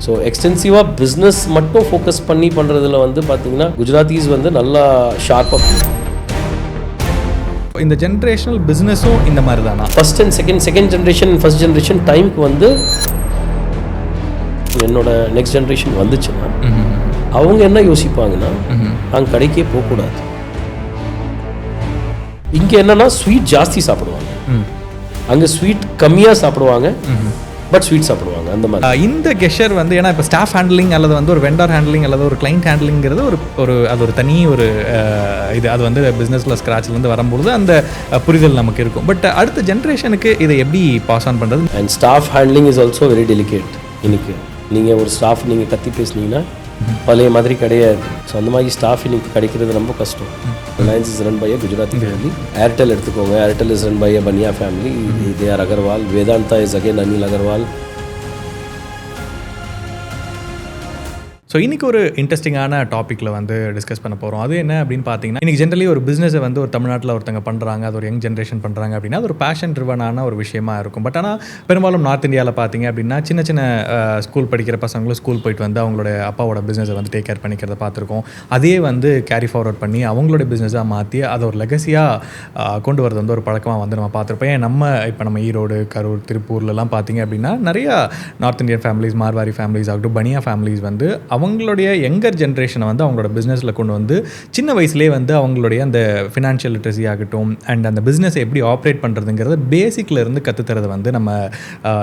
So எக்ஸ்டென்சிவாக business மட்டும் focus பண்ணி பண்ணுறதுல வந்து பார்த்தீங்கன்னா குஜராத்திஸ் வந்து நல்லா ஷார்ப்பாக. இந்த ஜென்ரேஷனல் பிஸ்னஸும் இந்த மாதிரி தானா? First and second generation first generation டைமுக்கு வந்து என்னோட நெக்ஸ்ட் ஜென்ரேஷன் வந்துச்சுன்னா அவங்க என்ன யோசிப்பாங்கன்னா நாங்கள் கடைக்கே போகக்கூடாது. இங்கே என்னன்னா ஸ்வீட் ஜாஸ்தி சாப்பிடுவாங்க, அங்கே ஸ்வீட் கம்மியாக சாப்பிடுவாங்க, பட் ஸ்வீட் சாப்பிடுவாங்க அந்த மாதிரி. இந்த கெஷர் வந்து ஏன்னா இப்போ ஸ்டாஃப் ஹேண்ட்லிங் அல்லது வந்து ஒரு வெண்டர் ஹேண்ட்லிங் அல்லது ஒரு கிளைண்ட் ஹேண்ட்லிங்கிறது அது ஒரு தனி ஒரு இது அது வந்து பிஸ்னஸில் ஸ்க்ராட்ச்லேருந்து வரும்பொழுது அந்த புரிதல் நமக்கு இருக்கும். பட் அடுத்த ஜென்ரேஷனுக்கு இதை எப்படி பாஸ் ஆன் பண்ணுறது? And staff handling is also very delicate. இன்னைக்கு நீங்கள் ஒரு ஸ்டாஃப் நீங்கள் கத்தி பேசுனீங்கன்னா பழைய மாதிரி கிடையாது. ஸோ அந்த மாதிரி ஸ்டாஃப் இன்னைக்கு கிடைக்கிறது ரொம்ப கஷ்டம். Reliance is run by a Gujarati family. Airtel எடுத்துக்கோங்க, Airtel is run by a Baniya family. They are Agarwal. Vedanta is again Anil Agarwal. So இன்றைக்கி ஒரு இன்ட்ரெஸ்டிங்கான டாப்பிக்கில் வந்து டிஸ்கஸ் பண்ண போகிறோம். அது என்ன அப்படின்னு பார்த்தீங்கன்னா, இன்றைக்கி ஜென்ரலி ஒரு பிஸ்னஸை வந்து ஒரு தமிழ்நாட்டில் ஒருத்தங்க பண்ணுறாங்க, அது ஒரு யங் ஜென்ரேஷன் பண்ணுறாங்க அப்படின்னா அது ஒரு பேஷன் ட்ரிவனான ஒரு விஷயமா இருக்கும். பட் ஆனால் பெரும்பாலும் நார்த் இந்தியாவில் பார்த்தீங்க அப்படின்னா சின்ன சின்ன ஸ்கூல் படிக்கிற பசங்களும் ஸ்கூல் போயிட்டு வந்து அவங்களோட அப்பாவோட பிஸ்னஸை வந்து டேக் கேர் பண்ணிக்கிறத பார்த்துருக்கோம். அதே வந்து கேரி ஃபார்வர்ட் பண்ணி அவங்களோட பிஸ்னஸாக மாற்றி அதை ஒரு லெகசியாக கொண்டு வரது வந்து ஒரு பழக்கமாக வந்து நம்ம பார்த்துருப்போம். நம்ம ஈரோடு, கரூர், திருப்பூர்லலாம் பார்த்தீங்க அப்படின்னா நிறையா north Indian families, Marwari families ஆகட்டும், பனியா ஃபேமிலிஸ் வந்து அவங்களுடைய யங்கர் ஜென்ரேஷனை வந்து அவங்களோட பிஸ்னஸில் கொண்டு வந்து சின்ன வயசுலேயே வந்து அவங்களுடைய அந்த ஃபினான்ஷியல் லிட்ரஸி ஆகட்டும் அண்ட் அந்த பிஸ்னஸை எப்படி ஆப்ரேட் பண்ணுறதுங்கிறத பேசிக்கில் இருந்து கற்றுத்தரது வந்து நம்ம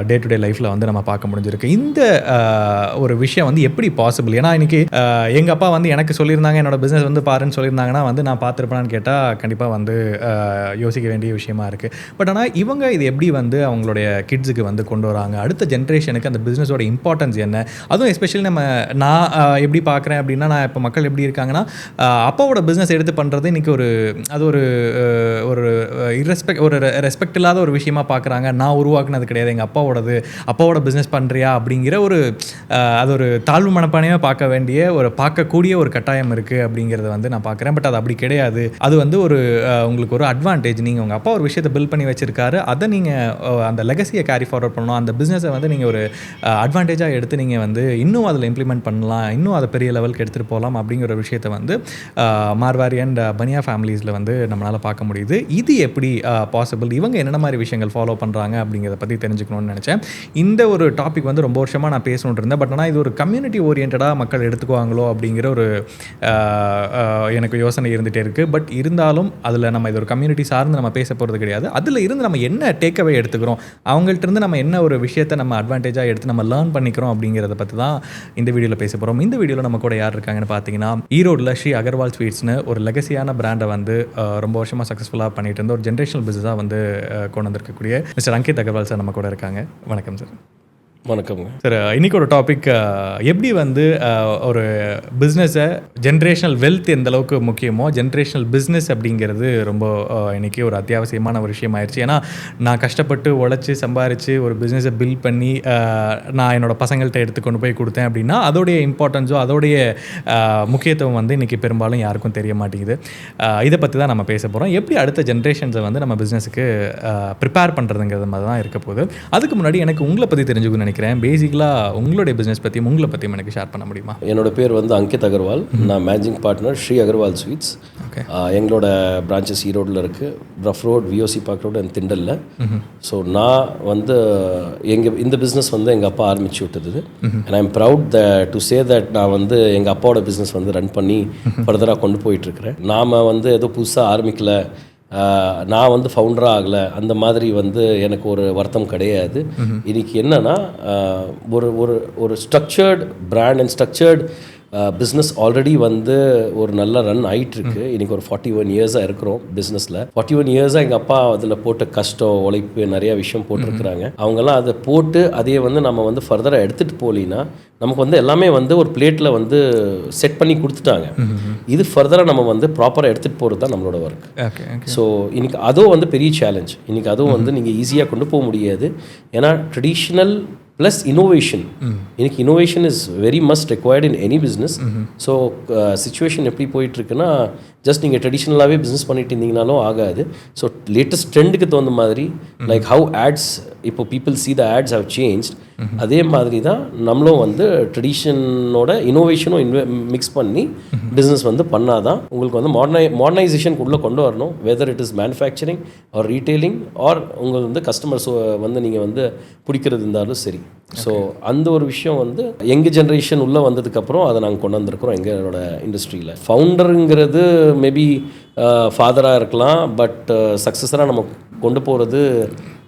டே டு டே லைஃப்பில் வந்து நம்ம பார்க்க முடிஞ்சிருக்கு. இந்த ஒரு விஷயம் வந்து எப்படி பாசிபிள்? ஏன்னா இன்றைக்கி எங்கள் அப்பா வந்து எனக்கு சொல்லியிருந்தாங்க, என்னோட பிஸ்னஸ் வந்து பாருன்னு சொல்லியிருந்தாங்கன்னா வந்து நான் பார்த்துருப்பேனான்னு கேட்டால் கண்டிப்பாக வந்து யோசிக்க வேண்டிய விஷயமா இருக்குது. பட் ஆனால் இவங்க இது எப்படி வந்து அவங்களுடைய கிட்ஸுக்கு வந்து கொண்டு வராங்க, அடுத்த ஜென்ரேஷனுக்கு அந்த பிஸ்னஸோட இம்பார்ட்டன்ஸ் என்ன, அதுவும் எஸ்பெஷலி நான் எப்படி பார்க்குறேன் அப்படின்னா, நான் இப்போ மக்கள் எப்படி இருக்காங்கன்னா அப்பாவோட பிஸ்னஸ் எடுத்து பண்ணுறது இன்றைக்கி அது ஒரு ரெஸ்பெக்ட் இல்லாத ஒரு விஷயமா பார்க்குறாங்க. நான் உருவாக்குனது கிடையாது, எங்கள் அப்பாவோட பிஸ்னஸ் பண்ணுறியா அப்படிங்கிற அது ஒரு தாழ்வு மனப்பானையாக பார்க்கக்கூடிய ஒரு கட்டாயம் இருக்குது அப்படிங்கிறத வந்து நான் பார்க்குறேன். பட் அது அப்படி கிடையாது. அது வந்து உங்களுக்கு ஒரு அட்வான்டேஜ். நீங்கள் உங்கள் அப்பா ஒரு விஷயத்தை பில்ட் பண்ணி வச்சுருக்காரு, அதை நீங்கள் அந்த லெகசியை கேரி ஃபார்வர்ட் பண்ணணும். அந்த பிஸ்னஸை வந்து நீங்கள் ஒரு அட்வான்டேஜாக எடுத்து நீங்கள் வந்து இன்னும் அதில் இம்ப்ளிமெண்ட் பண்ணலாம், இன்னும் அதை பெரிய லெவலுக்கு எடுத்துகிட்டு போகலாம் அப்படிங்கிற ஒரு விஷயத்தை வந்து மார்வாரி அண்ட் பனியா ஃபேமிலிஸில் வந்து நம்மளால் பார்க்க முடியுது. இது எப்படி பாசிபிள், இவங்க என்னென்ன மாதிரி விஷயங்கள் ஃபாலோ பண்ணுறாங்க அப்படிங்கிறத பற்றி தெரிஞ்சுக்கணும்னு நினச்சேன். இந்த ஒரு டாபிக் வந்து ரொம்ப வருஷமாக நான் பேசணுன்னு இருந்தேன். பட் ஆனால் இது ஒரு கம்யூனிட்டி ஓரியன்டாக மக்கள் எடுத்துக்குவாங்களோ அப்படிங்கிற ஒரு எனக்கு யோசனை இருந்துகிட்டே இருக்குது. பட் இருந்தாலும் அதில் நம்ம இது ஒரு கம்யூனிட்டி சார்ந்து நம்ம பேச போகிறது கிடையாது. அதில் இருந்து நம்ம என்ன டேக்அவே எடுத்துக்கிறோம், அவங்கள்ட்ட இருந்து நம்ம என்ன ஒரு விஷயத்தை நம்ம அட்வான்டேஜாக எடுத்து நம்ம லேர்ன் பண்ணிக்கிறோம் அப்படிங்கிறத பற்றி தான் இந்த வீடியோவில் பேச போகிறோம். இந்த வீடியோவில் நம்ம கூட யார் இருக்காங்கன்னு பார்த்தீங்கன்னா, ஈரோடில் ஸ்ரீ அகர்வால் ஸ்வீட்ஸ்னு ஒரு லெகசியான பிராண்டை வந்து ரொம்ப வருஷமாக சக்ஸஸ்ஃபுல்லாக பண்ணிட்டு இருந்த ஒரு ஜென்ரேஷனல் பிஸ்னஸாக வந்து கொண்டு வந்திருக்கக்கூடிய மிஸ்டர் அங்கித் அகர்வால் சார் நம்ம கூட இருக்காங்க. வணக்கம் சார். வணக்கங்க சார். இன்றைக்கி ஒரு டாபிக், எப்படி வந்து ஒரு பிஸ்னஸை ஜென்ரேஷனல் வெல்த் எந்த அளவுக்கு முக்கியமோ ஜென்ரேஷனல் பிஸ்னஸ் அப்படிங்கிறது ரொம்ப இன்றைக்கி ஒரு அத்தியாவசியமான ஒரு விஷயம் ஆயிடுச்சு. ஏன்னா நான் கஷ்டப்பட்டு உழைச்சி சம்பாரித்து ஒரு பிஸ்னஸை பில்ட் பண்ணி நான் என்னோடய பசங்கள்கிட்ட எடுத்து கொண்டு போய் கொடுத்தேன் அப்படின்னா அதோடைய இம்பார்ட்டன்ஸோ அதோடைய முக்கியத்துவம் வந்து இன்றைக்கி பெரும்பாலும் யாருக்கும் தெரிய மாட்டேங்குது. இதை பற்றி தான் நம்ம பேச போகிறோம். எப்படி அடுத்த ஜென்ரேஷன்ஸை வந்து நம்ம பிஸ்னஸுக்கு ப்ரிப்பேர் பண்ணுறதுங்கிறது மாதிரி தான் இருக்க போகுது. அதுக்கு முன்னாடி எனக்கு உங்களை பற்றி தெரிஞ்சுக்கணும்னு பேசிக்கலாக உங்களுடைய பிஸ்னஸ் பற்றியும் உங்களை பற்றியும் எனக்கு ஷேர் பண்ண முடியுமா? என்னோட பேர் வந்து அங்கித் அகர்வால். நான் managing partner Shri Agarwal sweets. எங்களோட பிரான்ச்சஸ் ஈரோடில் இருக்குது, ரஃப் road, VOC park road and திண்டலில். ஸோ நான் வந்து இந்த பிஸ்னஸ் வந்து எங்கள் அப்பா ஆரம்பிச்சு விட்டது. And I am proud to say that நான் வந்து எங்கள் அப்பாவோட பிஸ்னஸ் வந்து ரன் பண்ணி ஃபர்தராக கொண்டு போயிட்டுருக்கிறேன். நாம் வந்து ஏதோ புதுசாக ஆரம்பிக்கல, நான் வந்து ஃபவுண்டராக ஆகலை, அந்த மாதிரி வந்து எனக்கு ஒரு வருத்தம் கிடையாது. இன்றைக்கி என்னென்னா ஒரு structured brand and structured business already வந்து ஒரு நல்ல ரன் ஆகிட்டுருக்கு. இன்றைக்கி ஒரு 41 இயர்ஸாக இருக்கிறோம் பிஸ்னஸில். 41 இயர்ஸாக எங்கள் அப்பா அதில் போட்ட கஷ்டம், உழைப்பு, நிறையா விஷயம் போட்டிருக்கிறாங்க. அவங்கெல்லாம் அதை போட்டு அதையே வந்து நம்ம வந்து ஃபர்தராக எடுத்துகிட்டு போகலின்னா நமக்கு வந்து எல்லாமே வந்து ஒரு பிளேட்டில் வந்து செட் பண்ணி கொடுத்துட்டாங்க. இது ஃபர்தராக நம்ம வந்து ப்ராப்பராக எடுத்துகிட்டு போகிறது தான் நம்மளோட ஒர்க். ஸோ இன்றைக்கி அதுவும் வந்து பெரிய சேலஞ்ச். இன்றைக்கி அதுவும் வந்து நீங்கள் ஈஸியாக கொண்டு போக முடியாது. ஏன்னா ட்ரெடிஷ்னல் ப்ளஸ் இன்னோவேஷன், இன்னைக்கு innovation is very must required in any business. So situation எப்படி போயிட்டுருக்குன்னா, ஜஸ்ட் நீங்கள் ட்ரெடிஷ்னலாகவே பிஸ்னஸ் பண்ணிட்டு இருந்தீங்கனாலும் ஆகாது. ஸோ லேட்டஸ்ட் ட்ரெண்டுக்கு தகுந்த மாதிரி லைக் ஹவு ஆட்ஸ், இப்போ people see the ads how changed. அதே மாதிரி தான் நம்மளும் வந்து ட்ரெடிஷனோட இனோவேஷனும் மிக்ஸ் பண்ணி பிஸ்னஸ் வந்து பண்ணாதான் உங்களுக்கு வந்து மாடர்னைசேஷனுக்குள்ளே கொண்டு வரணும். Whether it is manufacturing or retailing or உங்களுக்கு வந்து கஸ்டமர்ஸ் வந்து நீங்கள் வந்து பிடிக்கிறது இருந்தாலும் சரி. ஸோ அந்த ஒரு விஷயம் வந்து எங்கள் ஜென்ரேஷன் உள்ளே வந்ததுக்கப்புறம் அதை நாங்கள் கொண்டு வந்திருக்கிறோம் எங்களோட இண்டஸ்ட்ரியில். ஃபவுண்டருங்கிறது மேபி ஃபாதராக இருக்கலாம், பட் சக்ஸஸராக நம்ம கொண்டு போகிறது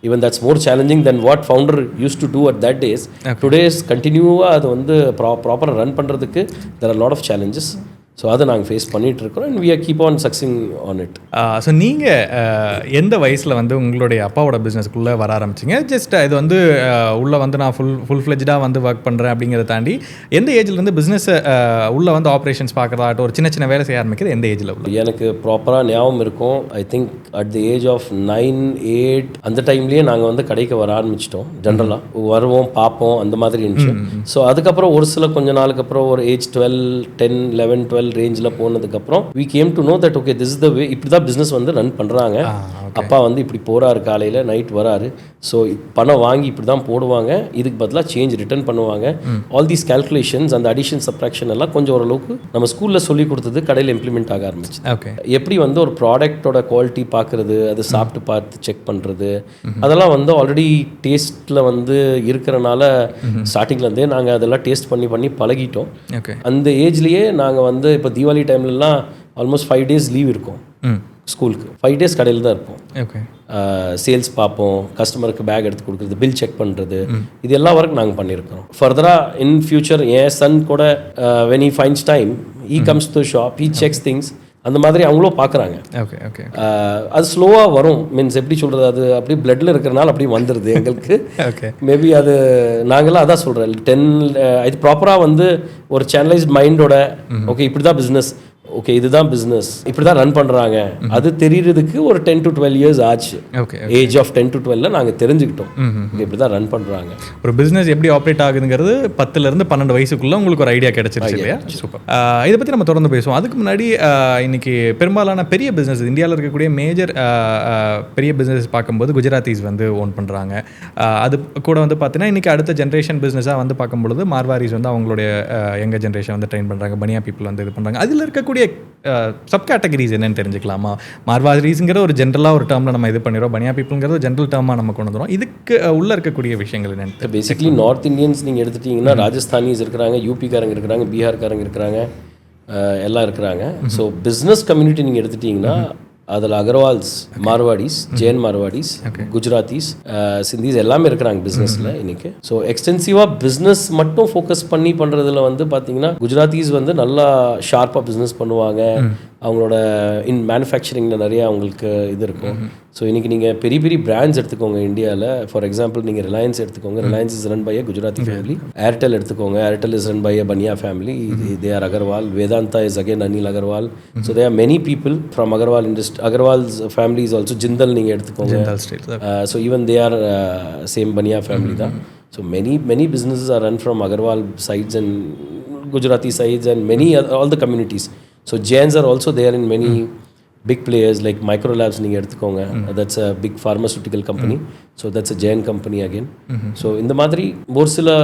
even that's more challenging than what founder used to do at that days. Today's கண்டினியூவாக அது வந்து ப்ராப்பராக ரன் பண்ணுறதுக்கு there are a lot of challenges. So அதை நாங்கள் ஃபேஸ் பண்ணிகிட்டு இருக்கோம் and we are keep on succeeding on it. So நீங்கள் எந்த வயசில் வந்து உங்களுடைய அப்பாவோட பிஸ்னஸ்க்குள்ளே வர ஆரம்பிச்சிங்க? ஜஸ்ட் இது வந்து உள்ளே வந்து நான் ஃபுல் ஃப்ளெஜ்டாக வந்து ஒர்க் பண்ணுறேன் அப்படிங்கிறத தாண்டி எந்த ஏஜ்லேருந்து பிஸ்னஸை உள்ளே வந்து ஆப்ரேஷன்ஸ் பார்க்குறதாகட்டும் ஒரு சின்ன சின்ன வேலை செய்ய ஆரம்பிக்கிறது எந்த ஏஜில் உள்ள? எனக்கு ப்ராப்பராக ஞாபகம் இருக்கும். I think at the age of 9, 8 அந்த டைம்லேயே நாங்கள் வந்து கடைக்கு வர ஆரம்பிச்சிட்டோம். ஜென்ரலாக வருவோம், பார்ப்போம், அந்த மாதிரி இருந்துச்சு. ஸோ அதுக்கப்புறம் ஒரு சில கொஞ்ச நாளுக்கு அப்புறம் ஒரு ஏஜ் 12, 10, 11, 12 ரேஞ்சில் போனதுக்கப்புறம் we came to know that okay this is the way, இப்படி தான் பிஸ்னஸ் வந்து ரன் பண்ணுறாங்க. அப்பா வந்து இப்படி போகிறாரு, காலையில் நைட் வராரு, ஸோ பணம் வாங்கி இப்படி தான் போடுவாங்க, இதுக்கு பதிலாக சேஞ்ச் ரிட்டர்ன் பண்ணுவாங்க. ஆல் தீஸ் கேல்குலேஷன்ஸ் அந்த அடிஷன் சப்ராக்ஷன் எல்லாம் கொஞ்சம் ஓரளவுக்கு நம்ம ஸ்கூலில் சொல்லி கொடுத்தது கடையில் இம்ப்ளிமெண்ட் ஆக ஆரம்பிச்சு. எப்படி வந்து ஒரு ப்ராடக்டோட குவாலிட்டி பார்க்குறது, அது சாப்பிட்டு பார்த்து செக் பண்ணுறது, அதெல்லாம் வந்து ஆல்ரெடி டேஸ்ட்டில் வந்து இருக்கிறனால ஸ்டார்டிங்லேருந்தே நாங்கள் அதெல்லாம் டேஸ்ட் பண்ணி பழகிட்டோம். அந்த ஏஜ்லேயே நாங்கள் வந்து இப்போ தீபாவளி டைம்லலாம் ஆல்மோஸ்ட் 5 days லீவ் இருக்கும் ஸ்கூலுக்கு. 5 days கடையில் தான் இருப்போம். சேல்ஸ் பார்ப்போம், கஸ்டமருக்கு பேக் எடுத்து கொடுக்குறது, பில் செக் பண்ணுறது, இது எல்லா ஒர்க் நாங்கள் பண்ணியிருக்கிறோம். ஃபர்தராக இன் ஃபியூச்சர் என் சன் கூட when he finds time he comes to the shop, he checks things, அந்த மாதிரி அவங்களும் பார்க்குறாங்க. அது ஸ்லோவாக வரும், மீன்ஸ் எப்படி சொல்கிறது, அது அப்படி பிளட்டில் இருக்கிறனால அப்படி வந்துடுது எங்களுக்கு. மேபி அது நாங்களாம் அதான் சொல்கிறேன் 10 இது ப்ராப்பராக வந்து ஒரு சேனலைஸ்ட் மைண்டோட ஓகே இப்படி தான் பிஸ்னஸ், ஓகே இதுதான் பிஸ்னஸ், இப்படி தான் ரன் பண்ணுறாங்க, அது தெரியறதுக்கு ஒரு 10 to 12 years ஆச்சு. ஏஜ் ஆஃப் 10 to 12 நாங்கள் தெரிஞ்சுக்கிட்டோம் இப்படி தான் ரன் பண்ணுறாங்க. ஒரு பிஸ்னஸ் எப்படி ஆப்ரேட் ஆகுதுங்கிறது 10 to 12 வயசுக்குள்ளே உங்களுக்கு ஒரு ஐடியா கிடைச்சிருச்சு இல்லையா? சூப்பர். இதை பற்றி நம்ம தொடர்ந்து பேசுவோம். அதுக்கு முன்னாடி இன்னைக்கு பெரும்பாலான பெரிய பிஸ்னஸ் இந்தியாவில் இருக்கக்கூடிய மேஜர் பெரிய பிஸ்னஸ் பார்க்கும்போது குஜராத்திஸ் வந்து ஓன் பண்ணுறாங்க. அது கூட வந்து பார்த்தீங்கன்னா இன்றைக்கி அடுத்த ஜென்ரேஷன் பிஸ்னஸாக வந்து பார்க்கும்பொழுது மார்வாரிஸ் வந்து அவங்களுடைய யங்கர் ஜென்ரேஷன் வந்து ட்ரெயின் பண்ணுறாங்க, பனியா பீப்புள் வந்து இது பண்ணுறாங்க. அதில் இருக்கக்கூடிய சப் கேட்டகரிஸ் என்னன்னு தெரிஞ்சுக்கலாமா? மார்வாரிஸ்ங்கிற ஒரு ஜென்ரலாக ஒரு டேர்மில் நம்ம இது பண்ணிடுறோம், பனியா பீப்புள்ங்கிறது ஜென்ரல் டேர்மாக நம்ம கொண்டு வந்துடும். இதுக்கு உள்ளே இருக்கக்கூடிய விஷயங்கள் என்னென்னு பேசிக்கலி நார்த் இந்தியன்ஸ் நீங்கள் எடுத்துட்டிங்கன்னா ராஜஸ்தானிஸ் இருக்கிறாங்க, யூபிக்காரங்க இருக்கிறாங்க, பீகார்காரங்க இருக்கிறாங்க, எல்லாம் இருக்கிறாங்க. ஸோ பிஸ்னஸ் கம்யூனிட்டி நீங்கள் எடுத்துட்டிங்கன்னா அதில் அகர்வால்ஸ், மார்வாடிஸ், ஜெயின் மார்வாடிஸ், குஜராத்திஸ், சிந்திஸ் எல்லாமே இருக்கிறாங்க பிஸ்னஸில் இன்றைக்கி. ஸோ எக்ஸ்டென்சிவாக பிஸ்னஸ் மட்டும் ஃபோக்கஸ் பண்ணி பண்ணுறதுல வந்து பார்த்தீங்கன்னா குஜராத்திஸ் வந்து நல்லா ஷார்ப்பாக பிஸ்னஸ் பண்ணுவாங்க. அவங்களோட மேனுஃபேக்சரிங்கில் நிறைய அவங்களுக்கு இது இருக்கும். ஸோ இன்றைக்கி நீங்கள் பெரிய பெரிய பிராண்ட்ஸ் எடுத்துக்கோங்க இந்தியாவில். ஃபார் எக்ஸாம்பிள் நீங்கள் ரிலையன்ஸ் எடுத்துக்கோங்க, Reliance is run by a Gujarati family. Airtel எடுத்துக்கோங்க, Airtel is run by a Baniya family, they are Agarwal. Vedanta is again Anil Agarwal. So they are many people from Agarwal industry. Agarwals family is also Jindal நீங்கள் எடுத்துக்கோங்க. So even they are same Baniya family தான். So many businesses are run from Agarwal sides and Gujarati sides and many all the communities. So Jains are also there in many big players like Microlabs நீங்கள் எடுத்துக்கோங்க, that's a big pharmaceutical company. So that's a Jain company again. So இந்த மாதிரி ஒரு சில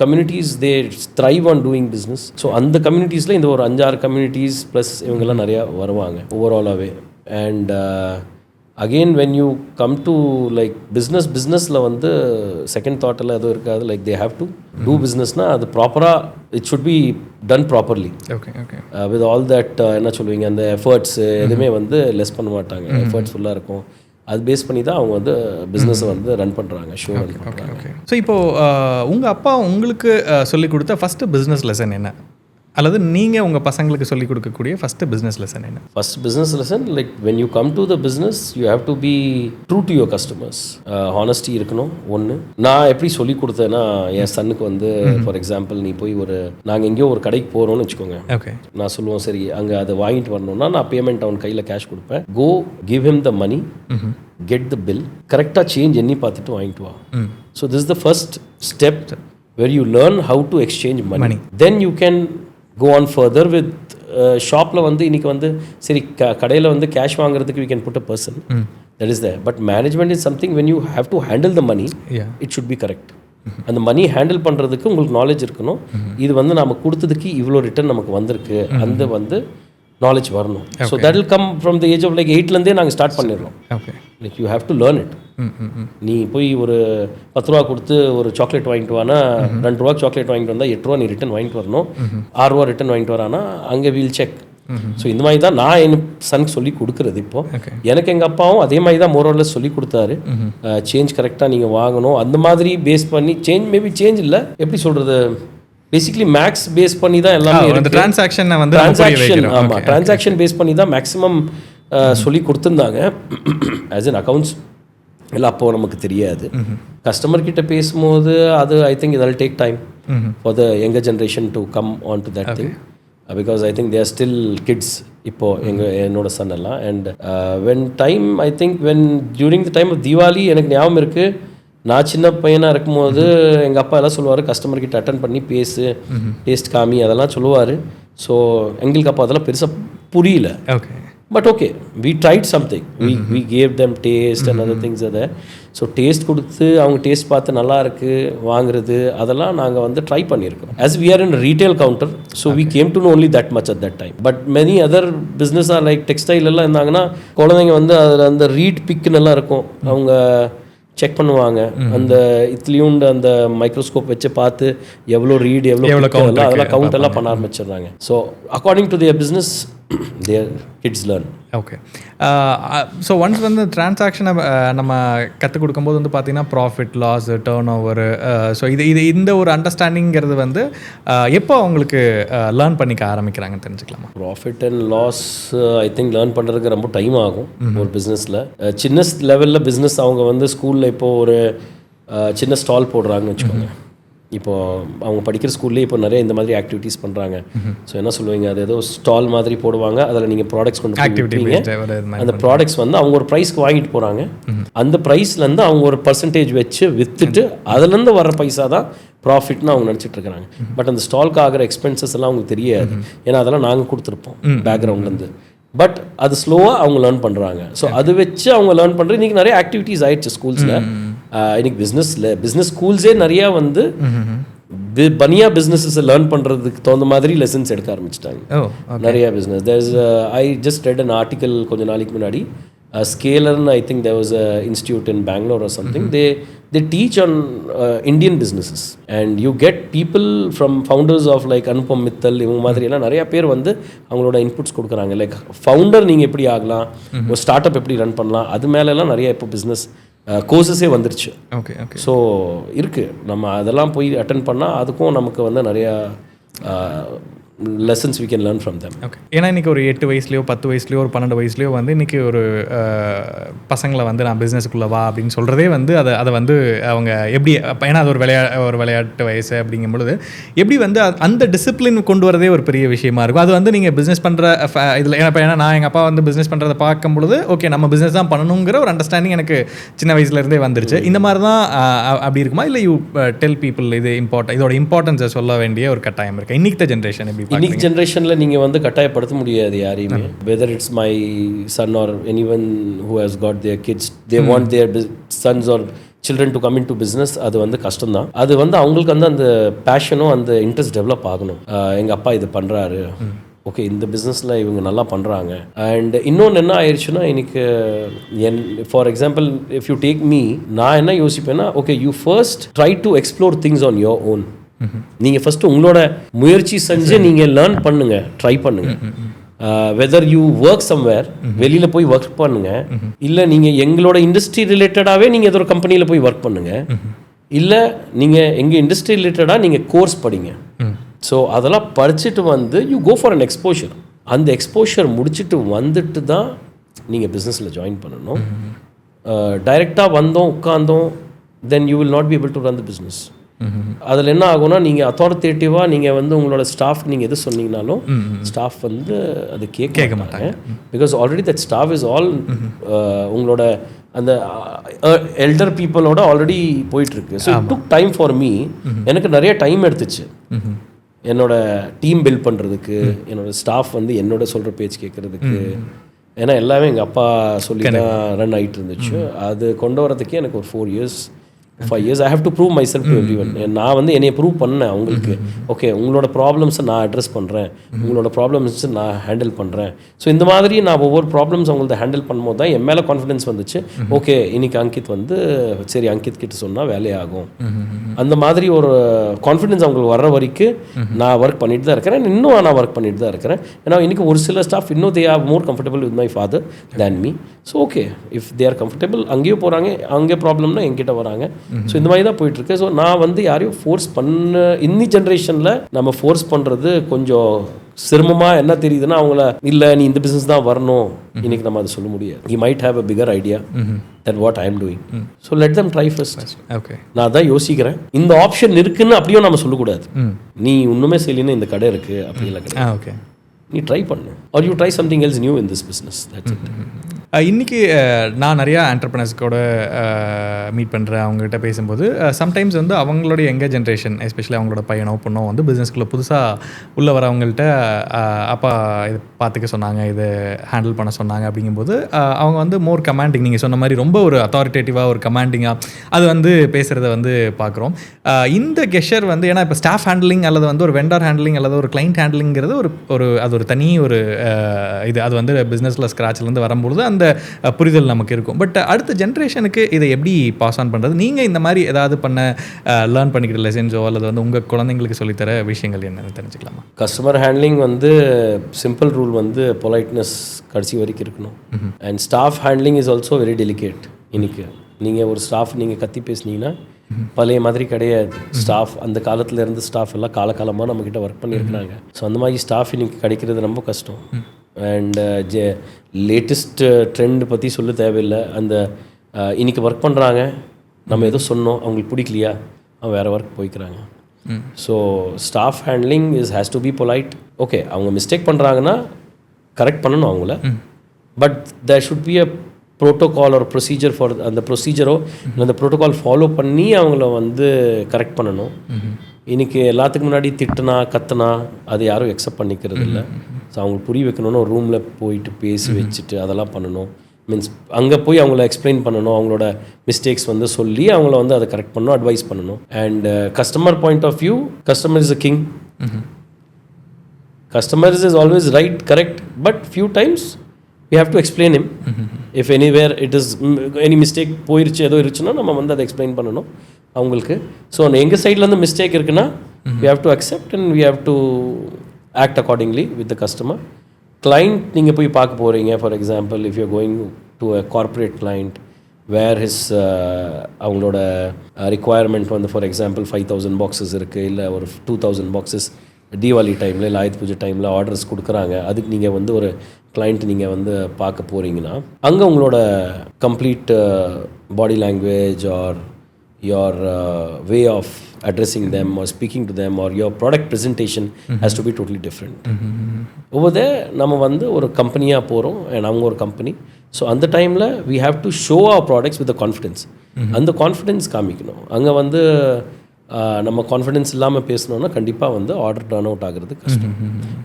communities they thrive on doing business. So அந்த communitiesல இந்த ஒரு 5-6 communities plus இவங்கெல்லாம் நிறையா வருவாங்க ஓவராலாகவே. And again when you come to like businessல வந்து செகண்ட் தாட்டில் எதுவும் இருக்காது. Like they have to do businessனா அது ப்ராப்பராக it should be done properly. with all that என்ன சொல்லுவீங்க அந்த எஃபர்ட்ஸ் எதுவுமே வந்து லெஸ் பண்ண மாட்டாங்க, எஃபர்ட்ஸ் ஃபுல்லாக இருக்கும். அது பேஸ் பண்ணி தான் அவங்க வந்து பிஸ்னஸை வந்து ரன் பண்ணுறாங்க, ஷோ ரன் பண்ணுறாங்க. ஸோ இப்போது உங்கள் அப்பா உங்களுக்கு சொல்லிக் கொடுத்த ஃபஸ்ட்டு பிஸ்னஸ் லெசன் என்ன, அல்லது நீங்கள் உங்கள் பசங்களுக்கு சொல்லிக் கொடுக்கக்கூடிய ஃபஸ்ட்டு பிஸ்னஸ் லெசன் என்ன? First business lesson like when you come to the business you have to be true to your customers. Honesty இருக்கணும் ஒன்று. நான் எப்படி சொல்லிக் கொடுத்தேன்னா என் சன்னுக்கு வந்து ஃபார் எக்ஸாம்பிள் நீ போய் நாங்கள் எங்கேயோ ஒரு கடைக்கு போகிறோம்னு வச்சுக்கோங்க. நான் சொல்லுவோம் சரி அங்கே அதை வாங்கிட்டு வரணும்னா நான் பேமெண்ட் அவன் கையில் கேஷ் கொடுப்பேன். Go give him the money, get the bill, கரெக்டாக சேஞ்ச் எண்ணி பார்த்துட்டு வாங்கிட்டு வா. So this the first step where you learn how to exchange money. Then you can go on further with ஷாப்பில் வந்து இன்றைக்கி வந்து சரி கடையில் வந்து கேஷ் வாங்குறதுக்கு we can put a person that is there, but management is something when you have to handle the money it should be correct. அந்த மணி handle பண்ணுறதுக்கு உங்களுக்கு நாலேஜ் இருக்கணும். இது வந்து நம்ம கொடுத்ததுக்கு இவ்வளோ ரிட்டர்ன் நமக்கு வந்திருக்கு, அந்த வந்து நாலேஜ் வரணும். So that will come from the age of like 8லேருந்தே நாங்கள் ஸ்டார்ட் பண்ணிடுறோம். Like you have to learn it. நீ போய் ஒரு 10 ரூபா கொடுத்து ஒரு சாக்லேட் வாங்கிட்டு வானா, 2 ரூபா சாக்லேட் வாங்கிட்டு வந்தால் 8 ரூபா நீ ரிட்டன் வாங்கிட்டு வரணும். 6 ரூபா ரிட்டன் வாங்கிட்டு வரானா அங்கே வீல் செக். ஸோ இந்த மாதிரி தான் நான் என் சனுக்கு சொல்லி கொடுக்குறது. இப்போது எனக்கு எங்கள் அப்பாவும் அதே மாதிரி தான் மோரலஸ் சொல்லி கொடுத்தாரு. சேஞ்ச் கரெக்டாக நீங்கள் வாங்கணும், அந்த மாதிரி பேஸ் பண்ணி சேஞ்ச் மேபி சேஞ்ச் இல்லை, எப்படி சொல்கிறது, பேசிக்கலி மேக்ஸ் பேஸ் பண்ணி தான் எல்லாமே அந்த டிரான்சாக்ஷன் வந்து ஆமாம் டிரான்சாக்ஷன் பேஸ் பண்ணி தான் மேக்ஸிமம் சொல்லி கொடுத்துருந்தாங்க. ஆஸ் அன் அக்கௌண்ட்ஸ் எல்லாம் அப்போது நமக்கு தெரியாது. கஸ்டமர்கிட்ட பேசும்போது அது I think it take time for the younger generation to come on to that thing. Because I think there still kids இப்போது என்னோட சன் எல்லாம். And when time I think when during the time of Deepavali எனக்கு ஞாபகம் இருக்குது, நான் சின்ன பையனாக இருக்கும்போது எங்கள் அப்பா எல்லாம் சொல்லுவார், கஸ்டமர்கிட்ட அட்டன் பண்ணி பேசு, டேஸ்ட் காமி, அதெல்லாம் சொல்லுவார். ஸோ எங்களுக்கு அப்போ அதெல்லாம் பெருசாக புரியல. But okay, we tried something, we gave them taste and other things. அதை ஸோ டேஸ்ட் கொடுத்து அவங்க டேஸ்ட் பார்த்து நல்லா இருக்குது வாங்குறது, அதெல்லாம் நாங்கள் வந்து ட்ரை பண்ணியிருக்கோம். As we are in retail counter, so we came to know only that much at that time. But many other business are like textile எல்லாம் இருந்தாங்கன்னா குழந்தைங்க வந்து அதில் அந்த ரீட் பிக்குன்னு எல்லாம் இருக்கும், அவங்க செக் பண்ணுவாங்க. அந்த இட்லியுண்டு அந்த மைக்ரோஸ்கோப் வச்சு பார்த்து எவ்வளோ ரீட் எவ்வளோ அதெல்லாம் கவுண்ட் எல்லாம் பண்ண ஆரம்பிச்சிடுறாங்க. So according to their business their kids learn. Okay. So once வந்து டிரான்சாக்ஷனை நம்ம கற்றுக் கொடுக்கும்போது வந்து பார்த்திங்கன்னா profit loss turn over, so இந்த ஒரு அண்டர்ஸ்டாண்டிங்கிறது வந்து எப்போ அவங்களுக்கு லேர்ன் பண்ணிக்க ஆரம்பிக்கிறாங்கன்னு தெரிஞ்சுக்கலாமா? Profit and loss I think learn பண்ணுறதுக்கு ரொம்ப டைம் ஆகும் ஒரு பிஸ்னஸில். சின்ன லெவலில் பிஸ்னஸ் அவங்க வந்து ஸ்கூலில் இப்போது ஒரு சின்ன ஸ்டால் போடுறாங்கன்னு வச்சுக்கோங்க. இப்போது அவங்க படிக்கிற ஸ்கூல்லேயே இப்போ நிறைய இந்த மாதிரி ஆக்டிவிட்டீஸ் பண்ணுறாங்க. ஸோ என்ன சொல்லுவீங்க, அது ஏதோ ஸ்டால் மாதிரி போடுவாங்க, அதில் நீங்கள் ப்ராடக்ட்ஸ் கொண்டு போய் அந்த ப்ராடக்ட்ஸ் வந்து அவங்க ஒரு ப்ரைஸ்க்கு வாங்கிட்டு போகிறாங்க. அந்த ப்ரைஸ்லேருந்து அவங்க ஒரு பர்சன்டேஜ் வச்சு விற்றுட்டு அதுலேருந்து வர பைசா தான் ப்ராஃபிட்னு அவங்க நினச்சிட்டு இருக்கிறாங்க. பட் அந்த ஸ்டால்க்கு ஆகிற எக்ஸ்பென்சஸ் எல்லாம் அவங்களுக்கு தெரியாது, ஏன்னா அதெல்லாம் நாங்கள் கொடுத்துருப்போம் பேக்ரவுண்ட்லேருந்து. பட் அது ஸ்லோவாக அவங்க லேர்ன் பண்ணுறாங்க. ஸோ அது வச்சு அவங்க லேர்ன் பண்ணுறது. இன்றைக்கி நிறைய ஆக்டிவிட்டீஸ் ஆயிடுச்சு ஸ்கூல்ஸில். இன்னைக்கு பிஸ்னஸ் ஸ்கூல்ஸே நிறையா வந்து பனியா பிஸ்னஸஸை லேர்ன் பண்ணுறதுக்கு தகுந்த மாதிரி லெசன்ஸ் எடுக்க ஆரம்பிச்சிட்டாங்க நிறையா business. There is I just read an article கொஞ்ச நாளைக்கு முன்னாடி, ஸ்கேலர்னு I think there was a institute in Bangalore or something. They teach on Indian businesses and you get people from founders of like Anupam Mittal, இவங்க மாதிரி எல்லாம் நிறைய பேர் வந்து அவங்களோட இன்புட்ஸ் கொடுக்குறாங்க. லைக் ஃபவுண்டர் நீங்கள் எப்படி ஆகலாம், ஒரு ஸ்டார்ட் அப் எப்படி ரன் பண்ணலாம், அது மேலெல்லாம் நிறைய இப்போ பிஸ்னஸ் கோர்சஸே வந்துருச்சு. Okay okay. ஸோ இருக்குது, நம்ம அதெல்லாம் போய் அட்டன் பண்ணால் அதுக்கும் நமக்கு வந்து நிறையா lessons we can learn from them. Okay. ஏன்னா இன்றைக்கி ஒரு 8 வயசுலையோ 10 வயசுலையோ ஒரு 12 வயசுலையோ வந்து இன்றைக்கி ஒரு பசங்களை வந்து நான் பிஸ்னஸுக்குள்ளே வா அப்படின்னு சொல்கிறதே வந்து அதை வந்து அவங்க எப்படி, ஏன்னா அது ஒரு விளையாட்டு வயசு அப்படிங்கும் பொழுது எப்படி வந்து அந்த டிசிப்ளின் கொண்டு வரதே ஒரு பெரிய விஷயமா இருக்கும். அது வந்து நீங்கள் பிஸ்னஸ் பண்ணுற இதில் ஏன்னா நான் எங்கள் அப்பா வந்து பிஸ்னஸ் பண்ணுறதை பார்க்கும் பொழுது ஓகே நம்ம பிஸ்னஸ் தான் பண்ணணுங்கிற ஒரு அண்டர்ஸ்டாண்டிங் எனக்கு சின்ன வயசுலேருந்தே வந்துருச்சு. இந்த மாதிரி தான் அப்படி இருக்குமா, இல்லை யூ டெல் பீப்புள் இது இதோட இம்பார்ட்டன்ஸை சொல்ல வேண்டிய ஒரு கட்டாயம் இருக்குது இன்னைக்கு ஜென்ரேஷன்? எப்படி இன்னைக்கு ஜென்ரேஷனில் நீங்கள் வந்து கட்டாயப்படுத்த முடியாது யாரையுமே. Whether it's my son or anyone who has got their kids, they want their sons or children to come into business. அது வந்து கஷ்டம்தான். அது வந்து அவங்களுக்கு வந்து அந்த பேஷனும் அந்த இன்ட்ரெஸ்ட் டெவலப் ஆகணும். எங்கள் அப்பா இது பண்ணுறாரு, ஓகே இந்த பிஸ்னஸில் இவங்க நல்லா பண்ணுறாங்க. அண்ட் இன்னொன்று என்ன ஆயிடுச்சுன்னா, இன்னைக்கு for example if you take me, நான் என்ன யோசிப்பேன்னா, okay you first try to explore things on your own. நீங்கள் ஃபஸ்ட்டு உங்களோட முயற்சி செஞ்சு நீங்கள் லேர்ன் பண்ணுங்க, ட்ரை பண்ணுங்க. வெதர் யூ ஒர்க் சம்வேர், வெளியில் போய் ஒர்க் பண்ணுங்க, இல்லை நீங்கள் எங்களோட இண்டஸ்ட்ரி ரிலேட்டடாகவே நீங்கள் ஏதோ ஒரு கம்பெனியில் போய் ஒர்க் பண்ணுங்க, இல்லை நீங்கள் எங்கள் இண்டஸ்ட்ரி ரிலேட்டடாக நீங்கள் கோர்ஸ் படிங்க. ஸோ அதெல்லாம் படிச்சுட்டு வந்து you go for an exposure. அந்த எக்ஸ்போஷர் முடிச்சுட்டு வந்துட்டு தான் நீங்கள் பிஸ்னஸில் ஜாயின் பண்ணணும். டைரெக்டாக வந்தோம் உட்காந்தோம், then you will not be able to run the business. அதில் என்ன ஆகும்னா, நீங்கள் அத்தாரிட்டேட்டிவாக நீங்கள் வந்து உங்களோட ஸ்டாஃப்க்கு நீங்கள் எது சொன்னீங்கனாலும் ஸ்டாஃப் வந்து அது கேட்க மாட்டாங்க. Because already that staff is all உங்களோட அந்த எல்டர் பீப்புளோட ஆல்ரெடி போயிட்டுருக்கு. So it took time for me. எனக்கு நிறைய டைம் எடுத்துச்சு என்னோட டீம் பில்ட் பண்ணுறதுக்கு, என்னோட ஸ்டாஃப் வந்து என்னோட சொல்கிற பேச்சு கேட்குறதுக்கு. ஏன்னா எல்லாமே எங்கள் அப்பா சொல்லி தான் ரன் ஆகிட்டு இருந்துச்சு. அது கொண்டு வரதுக்கே எனக்கு ஒரு 4 years 5 years I have to prove myself to everyone. நான் வந்து என்னைய ப்ரூவ் பண்ணேன் அவங்களுக்கு. ஓகே, உங்களோட ப்ராப்ளம்ஸை நான் அட்ரஸ் பண்ணுறேன், உங்களோட ப்ராப்ளம்ஸை நான் ஹேண்டில் பண்ணுறேன். ஸோ இந்த மாதிரி நான் ஒவ்வொரு ப்ராப்ளம்ஸ் அவங்கள்ட்ட ஹேண்டில் பண்ணும்போது தான் என் மேலே கான்ஃபிடன்ஸ் வந்துச்சு. ஓகே, இன்னைக்கு அங்கித் வந்து சரி அங்கித் கிட்ட சொன்னால் வேலையாகும். அந்த மாதிரி ஒரு கான்ஃபிடன்ஸ் அவங்களுக்கு வர்ற வரைக்கும் நான் ஒர்க் பண்ணிட்டு தான் இருக்கிறேன். இன்னும் நான் ஒர்க் பண்ணிட்டு தான் இருக்கிறேன். ஏன்னா இன்னைக்கு ஒரு சில ஸ்டாஃப் இன்னும் they are more comfortable with my father than me. So okay, if they are comfortable அங்கேயும் போகிறாங்க, அங்கே ப்ராப்ளம்னா என்கிட்ட வராங்க. ஸோ இந்த மாதிரி தான் போயிட்டுருக்கு. ஸோ நான் வந்து யாரையும் ஃபோர்ஸ் பண்ண இன்னி ஜென்ரேஷனில் நம்ம ஃபோர்ஸ் பண்ணுறது கொஞ்சம் சிரமமாக என்ன தெரியுதுன்னா, அவங்கள இல்லை நீ இந்த பிஸ்னஸ் தான் வரணும் இன்னைக்கு நம்ம அதை சொல்ல முடியாது. You might have a bigger idea that what I am doing. So let them try first. Okay, நான் தான் யோசிக்கிறேன். இந்த ஆப்ஷன் இருக்குன்னு அப்படியும் நம்ம சொல்லக்கூடாது. நீ ஒன்றுமே செய்யலைன்னா இந்த கடை இருக்குது அப்படிலாம் கிடையாது. ஓகே, நீ ட்ரை பண்ணு, are you try something else new in this business. That's it. இன்றைக்கி நான் நிறையா என்டர்பிரனர்ஸ்கூட மீட் பண்ணுறேன். அவங்ககிட்ட பேசும்போது சம்டைம்ஸ் வந்து அவங்களுடைய யங்கர் ஜென்ரேஷன், எஸ்பெஷலி அவங்களோட பையனோ பொண்ணோ வந்து பிஸ்னஸ்குள்ளே புதுசாக உள்ளே வரவங்கள்ட்ட அப்பா இது பார்த்துக்க சொன்னாங்க, இது ஹேண்டில் பண்ண சொன்னாங்க. அப்படிங்கும்போது அவங்க வந்து மோர் கமாண்டிங், நீங்கள் சொன்ன மாதிரி ரொம்ப ஒரு அத்தாரிட்டேட்டிவாக ஒரு கமாண்டிங்காக அது வந்து பேசுகிறத வந்து பார்க்குறோம். இந்த கெஷர் வந்து ஏன்னா இப்போ ஸ்டாஃப் ஹேண்ட்லிங் அல்லது வந்து ஒரு வெண்டர் ஹேண்ட்லிங் அல்லது ஒரு கிளைண்ட் ஹேண்ட்லிங்கிறது ஒரு அது ஒரு தனி ஒரு இது, அது வந்து பிஸ்னஸில் ஸ்க்ராட்ச்லேருந்து வரும்பொழுது அந்த புரிதல் நமக்கு இருக்கும். பட் அடுத்த ஜென்ரேஷனுக்கு இதை எப்படி பாஸ் ஆன் பண்ணுறது? நீங்கள் இந்த மாதிரி ஏதாவது பண்ண லேர்ன் பண்ணிக்கிற லெசன்ஸோ அல்லது வந்து உங்கள் குழந்தைங்களுக்கு சொல்லித்தர விஷயங்கள் என்னன்னு தெரிஞ்சுக்கலாமா? கஸ்டமர் ஹேண்ட்லிங் வந்து சிம்பிள் ரூல் வந்து பொலைட்னஸ் கடைசி வரைக்கும் இருக்கணும். And staff handling is also very delicate. இன்னைக்கு நீங்கள் ஒரு ஸ்டாஃப் நீங்கள் கத்தி பேசுனீங்கன்னா பழைய மாதிரி கிடையாது. ஸ்டாஃப் அந்த காலத்தில் இருந்து ஸ்டாஃப் எல்லாம் காலகாலமாக நம்மக்கிட்ட ஒர்க் பண்ணியிருக்கிறாங்க. ஸோ அந்த மாதிரி ஸ்டாஃப் இன்னைக்கு கிடைக்கிறது ரொம்ப கஷ்டம். அண்ட் லேட்டஸ்ட் ட்ரெண்ட் பற்றி சொல்ல தேவையில்லை. அந்த இன்றைக்கி ஒர்க் பண்ணுறாங்க, நம்ம எதோ சொன்னோம் அவங்களுக்கு பிடிக்கலையா, அவன் வேறு ஒர்க் போய்க்கிறாங்க. So staff handling has to be polite. Okay, அவங்க மிஸ்டேக் பண்ணுறாங்கன்னா கரெக்ட் பண்ணணும் அவங்கள. But there should be a protocol ஒரு ப்ரொசீஜர் ஃபார் அந்த ப்ரொசீஜரோ அந்த ப்ரோட்டோகால் ஃபாலோ பண்ணி அவங்கள வந்து கரெக்ட் பண்ணணும். இன்றைக்கி எல்லாத்துக்கு முன்னாடி திட்டுனா கத்துனா அது யாரும் எக்ஸப்ட் பண்ணிக்கிறது இல்லை. ஸோ அவங்களுக்கு புரிய வைக்கணும்னு ஒரு ரூமில் போயிட்டு பேசி வச்சுட்டு அதெல்லாம் பண்ணணும். மீன்ஸ் அங்கே போய் அவங்கள எக்ஸ்பிளைன் பண்ணணும், அவங்களோட மிஸ்டேக்ஸ் வந்து சொல்லி அவங்கள வந்து அதை கரெக்ட் பண்ணணும், அட்வைஸ் பண்ணணும். And customer point of view, customer is a king. Customer is always right, correct. But few times we have to explain him. If anywhere it is any mistake போயிருச்சு ஏதோ இருந்துச்சுன்னா நம்ம வந்து அதை எக்ஸ்பிளைன் பண்ணணும் அவங்களுக்கு. ஸோ எங்கள் சைட்லேருந்து மிஸ்டேக் இருக்குன்னா we have to accept and we have to act accordingly with the customer. Client நீங்கள் போய் பார்க்க போகிறீங்க, for example if you're going to a corporate client where his அவங்களோட requirement வந்து ஃபார் எக்ஸாம்பிள் 5000 பாக்ஸஸ் இருக்குது, இல்லை ஒரு 2000 பாக்ஸஸ் தீபாவளி டைமில் இல்லை ஆயுத பூஜை டைமில் ஆர்டர்ஸ் கொடுக்குறாங்க. அதுக்கு நீங்கள் வந்து ஒரு கிளைண்ட் நீங்கள் வந்து பார்க்க போகிறீங்கன்னா அங்கே உங்களோட complete body language or your way of addressing them or speaking to them or your product presentation has to be totally different. Over there நம்ம வந்து ஒரு கம்பெனியாக போகிறோம் and அவங்க ஒரு கம்பெனி. ஸோ அந்த டைமில் we have to show our products with the confidence. அந்த கான்ஃபிடென்ஸ் காமிக்கணும். அங்கே வந்து நம்ம கான்ஃபிடென்ஸ் இல்லாமல் பேசணுன்னா கண்டிப்பாக வந்து ஆர்டர் டர்ன் அவுட் ஆகிறது கஷ்டம்.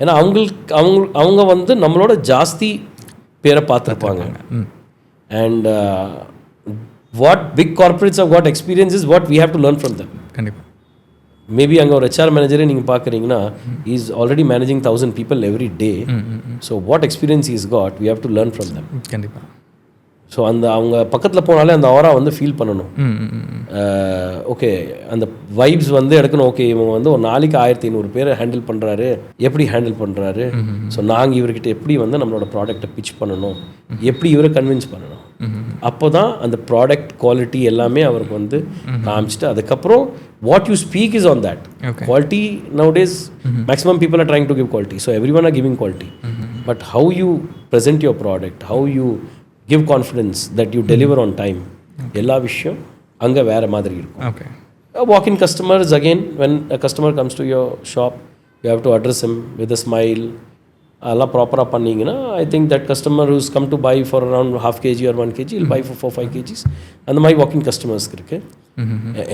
ஏன்னா அவங்க வந்து நம்மளோட ஜாஸ்தி பேரை பார்த்துருப்பாங்க. And what big corporates of got experience is what we have to learn from them. கண்டிப்பாக மேபி அங்கே ஒரு ஹெச்ஆர் மேனேஜரே நீங்கள் பார்க்குறீங்கன்னா is already managing 1000 people every day. So what experience is got we have to learn from them. கண்டிப்பாக. ஸோ அந்த அவங்க பக்கத்தில் போனாலே அந்த ஆரா வந்து ஃபீல் பண்ணணும். ஓகே, அந்த வைப்ஸ் வந்து எடுக்கணும். ஓகே, இவங்க வந்து ஒரு நாளைக்கு 1500 பேரை ஹேண்டில் பண்ணுறாரு, எப்படி ஹேண்டில் பண்ணுறாரு, ஸோ நாங்கள் இவர்கிட்ட எப்படி வந்து நம்மளோட ப்ராடக்டை பிச் பண்ணணும், எப்படி இவரை கன்வின்ஸ் பண்ணணும். அப்போ தான் அந்த ப்ராடக்ட் குவாலிட்டி எல்லாமே அவருக்கு வந்து காமிச்சிட்டு அதுக்கப்புறம் what you speak is on that quality. Nowadays maximum people are trying to give quality, so every one are giving quality. But how you present your product, how you give confidence that you deliver on time, எல்லா விஷயம் அங்கே வேறு மாதிரி இருக்கும். Okay. Walk-in customers, again, when a customer comes to your shop, you have to address him with a smile. அதெல்லாம் ப்ராப்பராக பண்ணிங்கன்னா I think that customer who's come to buy for around 1/2 kg or 1 kg will buy for 4-5 kgs. அந்த மாதிரி walking கஸ்டமர்ஸ்க்கு இருக்குது.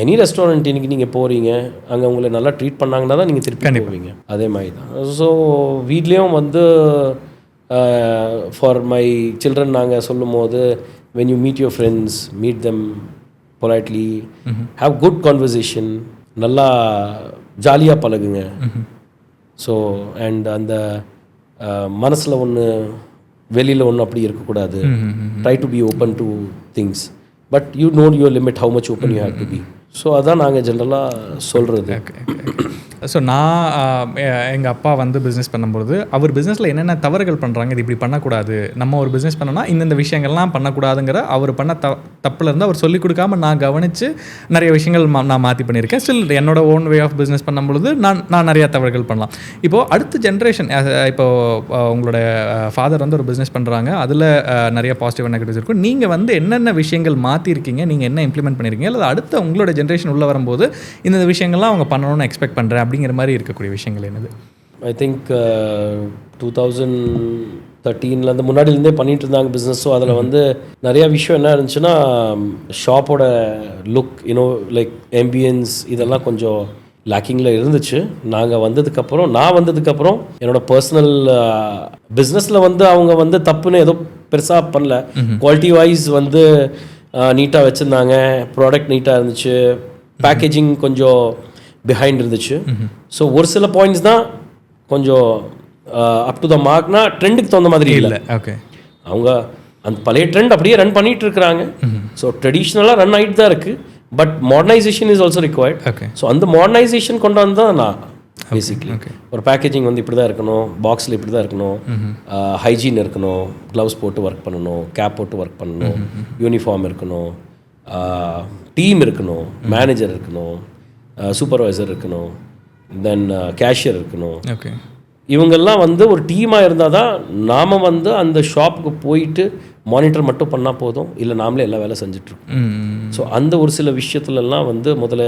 Any restaurant இன்றைக்கி நீங்கள் போகிறீங்க, அங்கே உங்களை நல்லா ட்ரீட் பண்ணாங்கன்னா தான் நீங்கள் திருப்பி போவீங்க. அதே மாதிரி தான். ஸோ வீட்லேயும் வந்து ஃபார் மை சில்ட்ரன் நாங்கள் சொல்லும் போது when you meet your friends, meet them politely, have good conversation, நல்லா ஜாலியாக பழகுங்க. ஸோ அண்ட் அந்த மனசில் ஒன்று வெளியில் ஒன்று அப்படி இருக்கக்கூடாது. Try to be open to things, but you know your limit, how much open you have to be. So அதான் நாங்கள் ஜென்ரலாக சொல்கிறது. ஸோ நான் எங்கள் அப்பா வந்து பிஸ்னஸ் பண்ணும்போது அவர் பிஸ்னஸில் என்னென்ன தவறுகள் பண்ணுறாங்க, இது இப்படி பண்ணக்கூடாது, நம்ம ஒரு பிஸ்னஸ் பண்ணோன்னா இந்தந்த விஷயங்கள்லாம் பண்ணக்கூடாதுங்கிற அவர் பண்ண தப்பில் இருந்து அவர் சொல்லிக் கொடுக்காம நான் கவனித்து நிறைய விஷயங்கள் நான் மாற்றி பண்ணியிருக்கேன். ஸ்டில் என்னோட ஓன் வே ஆஃப் பிஸ்னஸ் பண்ணும்பொழுது நான் நிறையா தவறுகள் பண்ணலாம். இப்போது அடுத்த ஜென்ரேஷன், இப்போது உங்களோட ஃபாதர் வந்து ஒரு பிஸ்னஸ் பண்ணுறாங்க, அதில் நிறைய பாசிட்டிவ் நெகட்டிவ்ஸ் இருக்கும். நீங்கள் வந்து என்னென்ன விஷயங்கள் மாற்றிருக்கீங்க, நீங்கள் என்ன இம்ப்ளிமெண்ட் பண்ணியிருக்கீங்க, அல்லது அடுத்த உங்களோட ஜென்ரேஷன் உள்ளே வரும்போது இந்த விஷயங்கள்லாம் அவங்க பண்ணணும்னு எக்ஸ்பெக்ட் பண்ணுறேன் அப்படிங்கிற மாதிரி இருக்கக்கூடிய விஷயங்கள் என்னது? ஐ திங்க் 2013 முன்னாடிலேருந்தே பண்ணிட்டு இருந்தாங்க பிஸ்னஸ். ஸோ அதில் வந்து நிறையா விஷயம் என்ன இருந்துச்சுன்னா, ஷாப்போட லுக், யூனோ லைக் ஆம்பியன்ஸ், இதெல்லாம் கொஞ்சம் லேக்கிங்கில் இருந்துச்சு. நான் வந்ததுக்கப்புறம் என்னோட பர்சனல் பிஸ்னஸில் வந்து அவங்க வந்து தப்புன்னு ஏதோ பெருசாக பண்ணல. குவாலிட்டி வைஸ் வந்து நீட்டாக வச்சுருந்தாங்க, ப்ராடக்ட் நீட்டாக இருந்துச்சு, பேக்கேஜிங் கொஞ்சம் பிஹைண்ட் இருந்துச்சு. ஸோ ஒரு சில பாயிண்ட்ஸ் தான் கொஞ்சம் அப் டு த மார்க்னா ட்ரெண்டுக்கு தகுந்த மாதிரி இல்லை. ஓகே, அவங்க அந்த பழைய ட்ரெண்ட் அப்படியே ரன் பண்ணிட்டு இருக்கிறாங்க. ஸோ ட்ரெடிஷ்னலாக ரன் ஆகிட்டு தான் இருக்குது, but modernisation is also required. Okay, so அந்த மாடர்னைசேஷன் கொண்டு வந்து தான் நான் பேசிக்லி ஒரு பேக்கேஜிங் வந்து இப்படி தான் இருக்கணும், பாக்ஸில் இப்படி தான் இருக்கணும், ஹைஜீன் இருக்கணும், க்ளவுஸ் போட்டு ஒர்க் பண்ணணும், கேப் போட்டு ஒர்க் பண்ணணும், யூனிஃபார்ம் இருக்கணும், டீம் இருக்கணும், மேனேஜர் இருக்கணும், சூப்பர்வைசர் இருக்கணும், தென் கேஷியர் இருக்கணும். ஓகே, இவங்கெல்லாம் வந்து ஒரு டீமாக இருந்தால் தான் நாம் வந்து அந்த ஷாப்புக்கு போயிட்டு மானிட்டர் மட்டும் பண்ணால் போதும், இல்லை நாமளே எல்லா வேலை செஞ்சிட்ருக்கோம். ஸோ அந்த ஒரு சில விஷயத்துலலாம் வந்து முதல்ல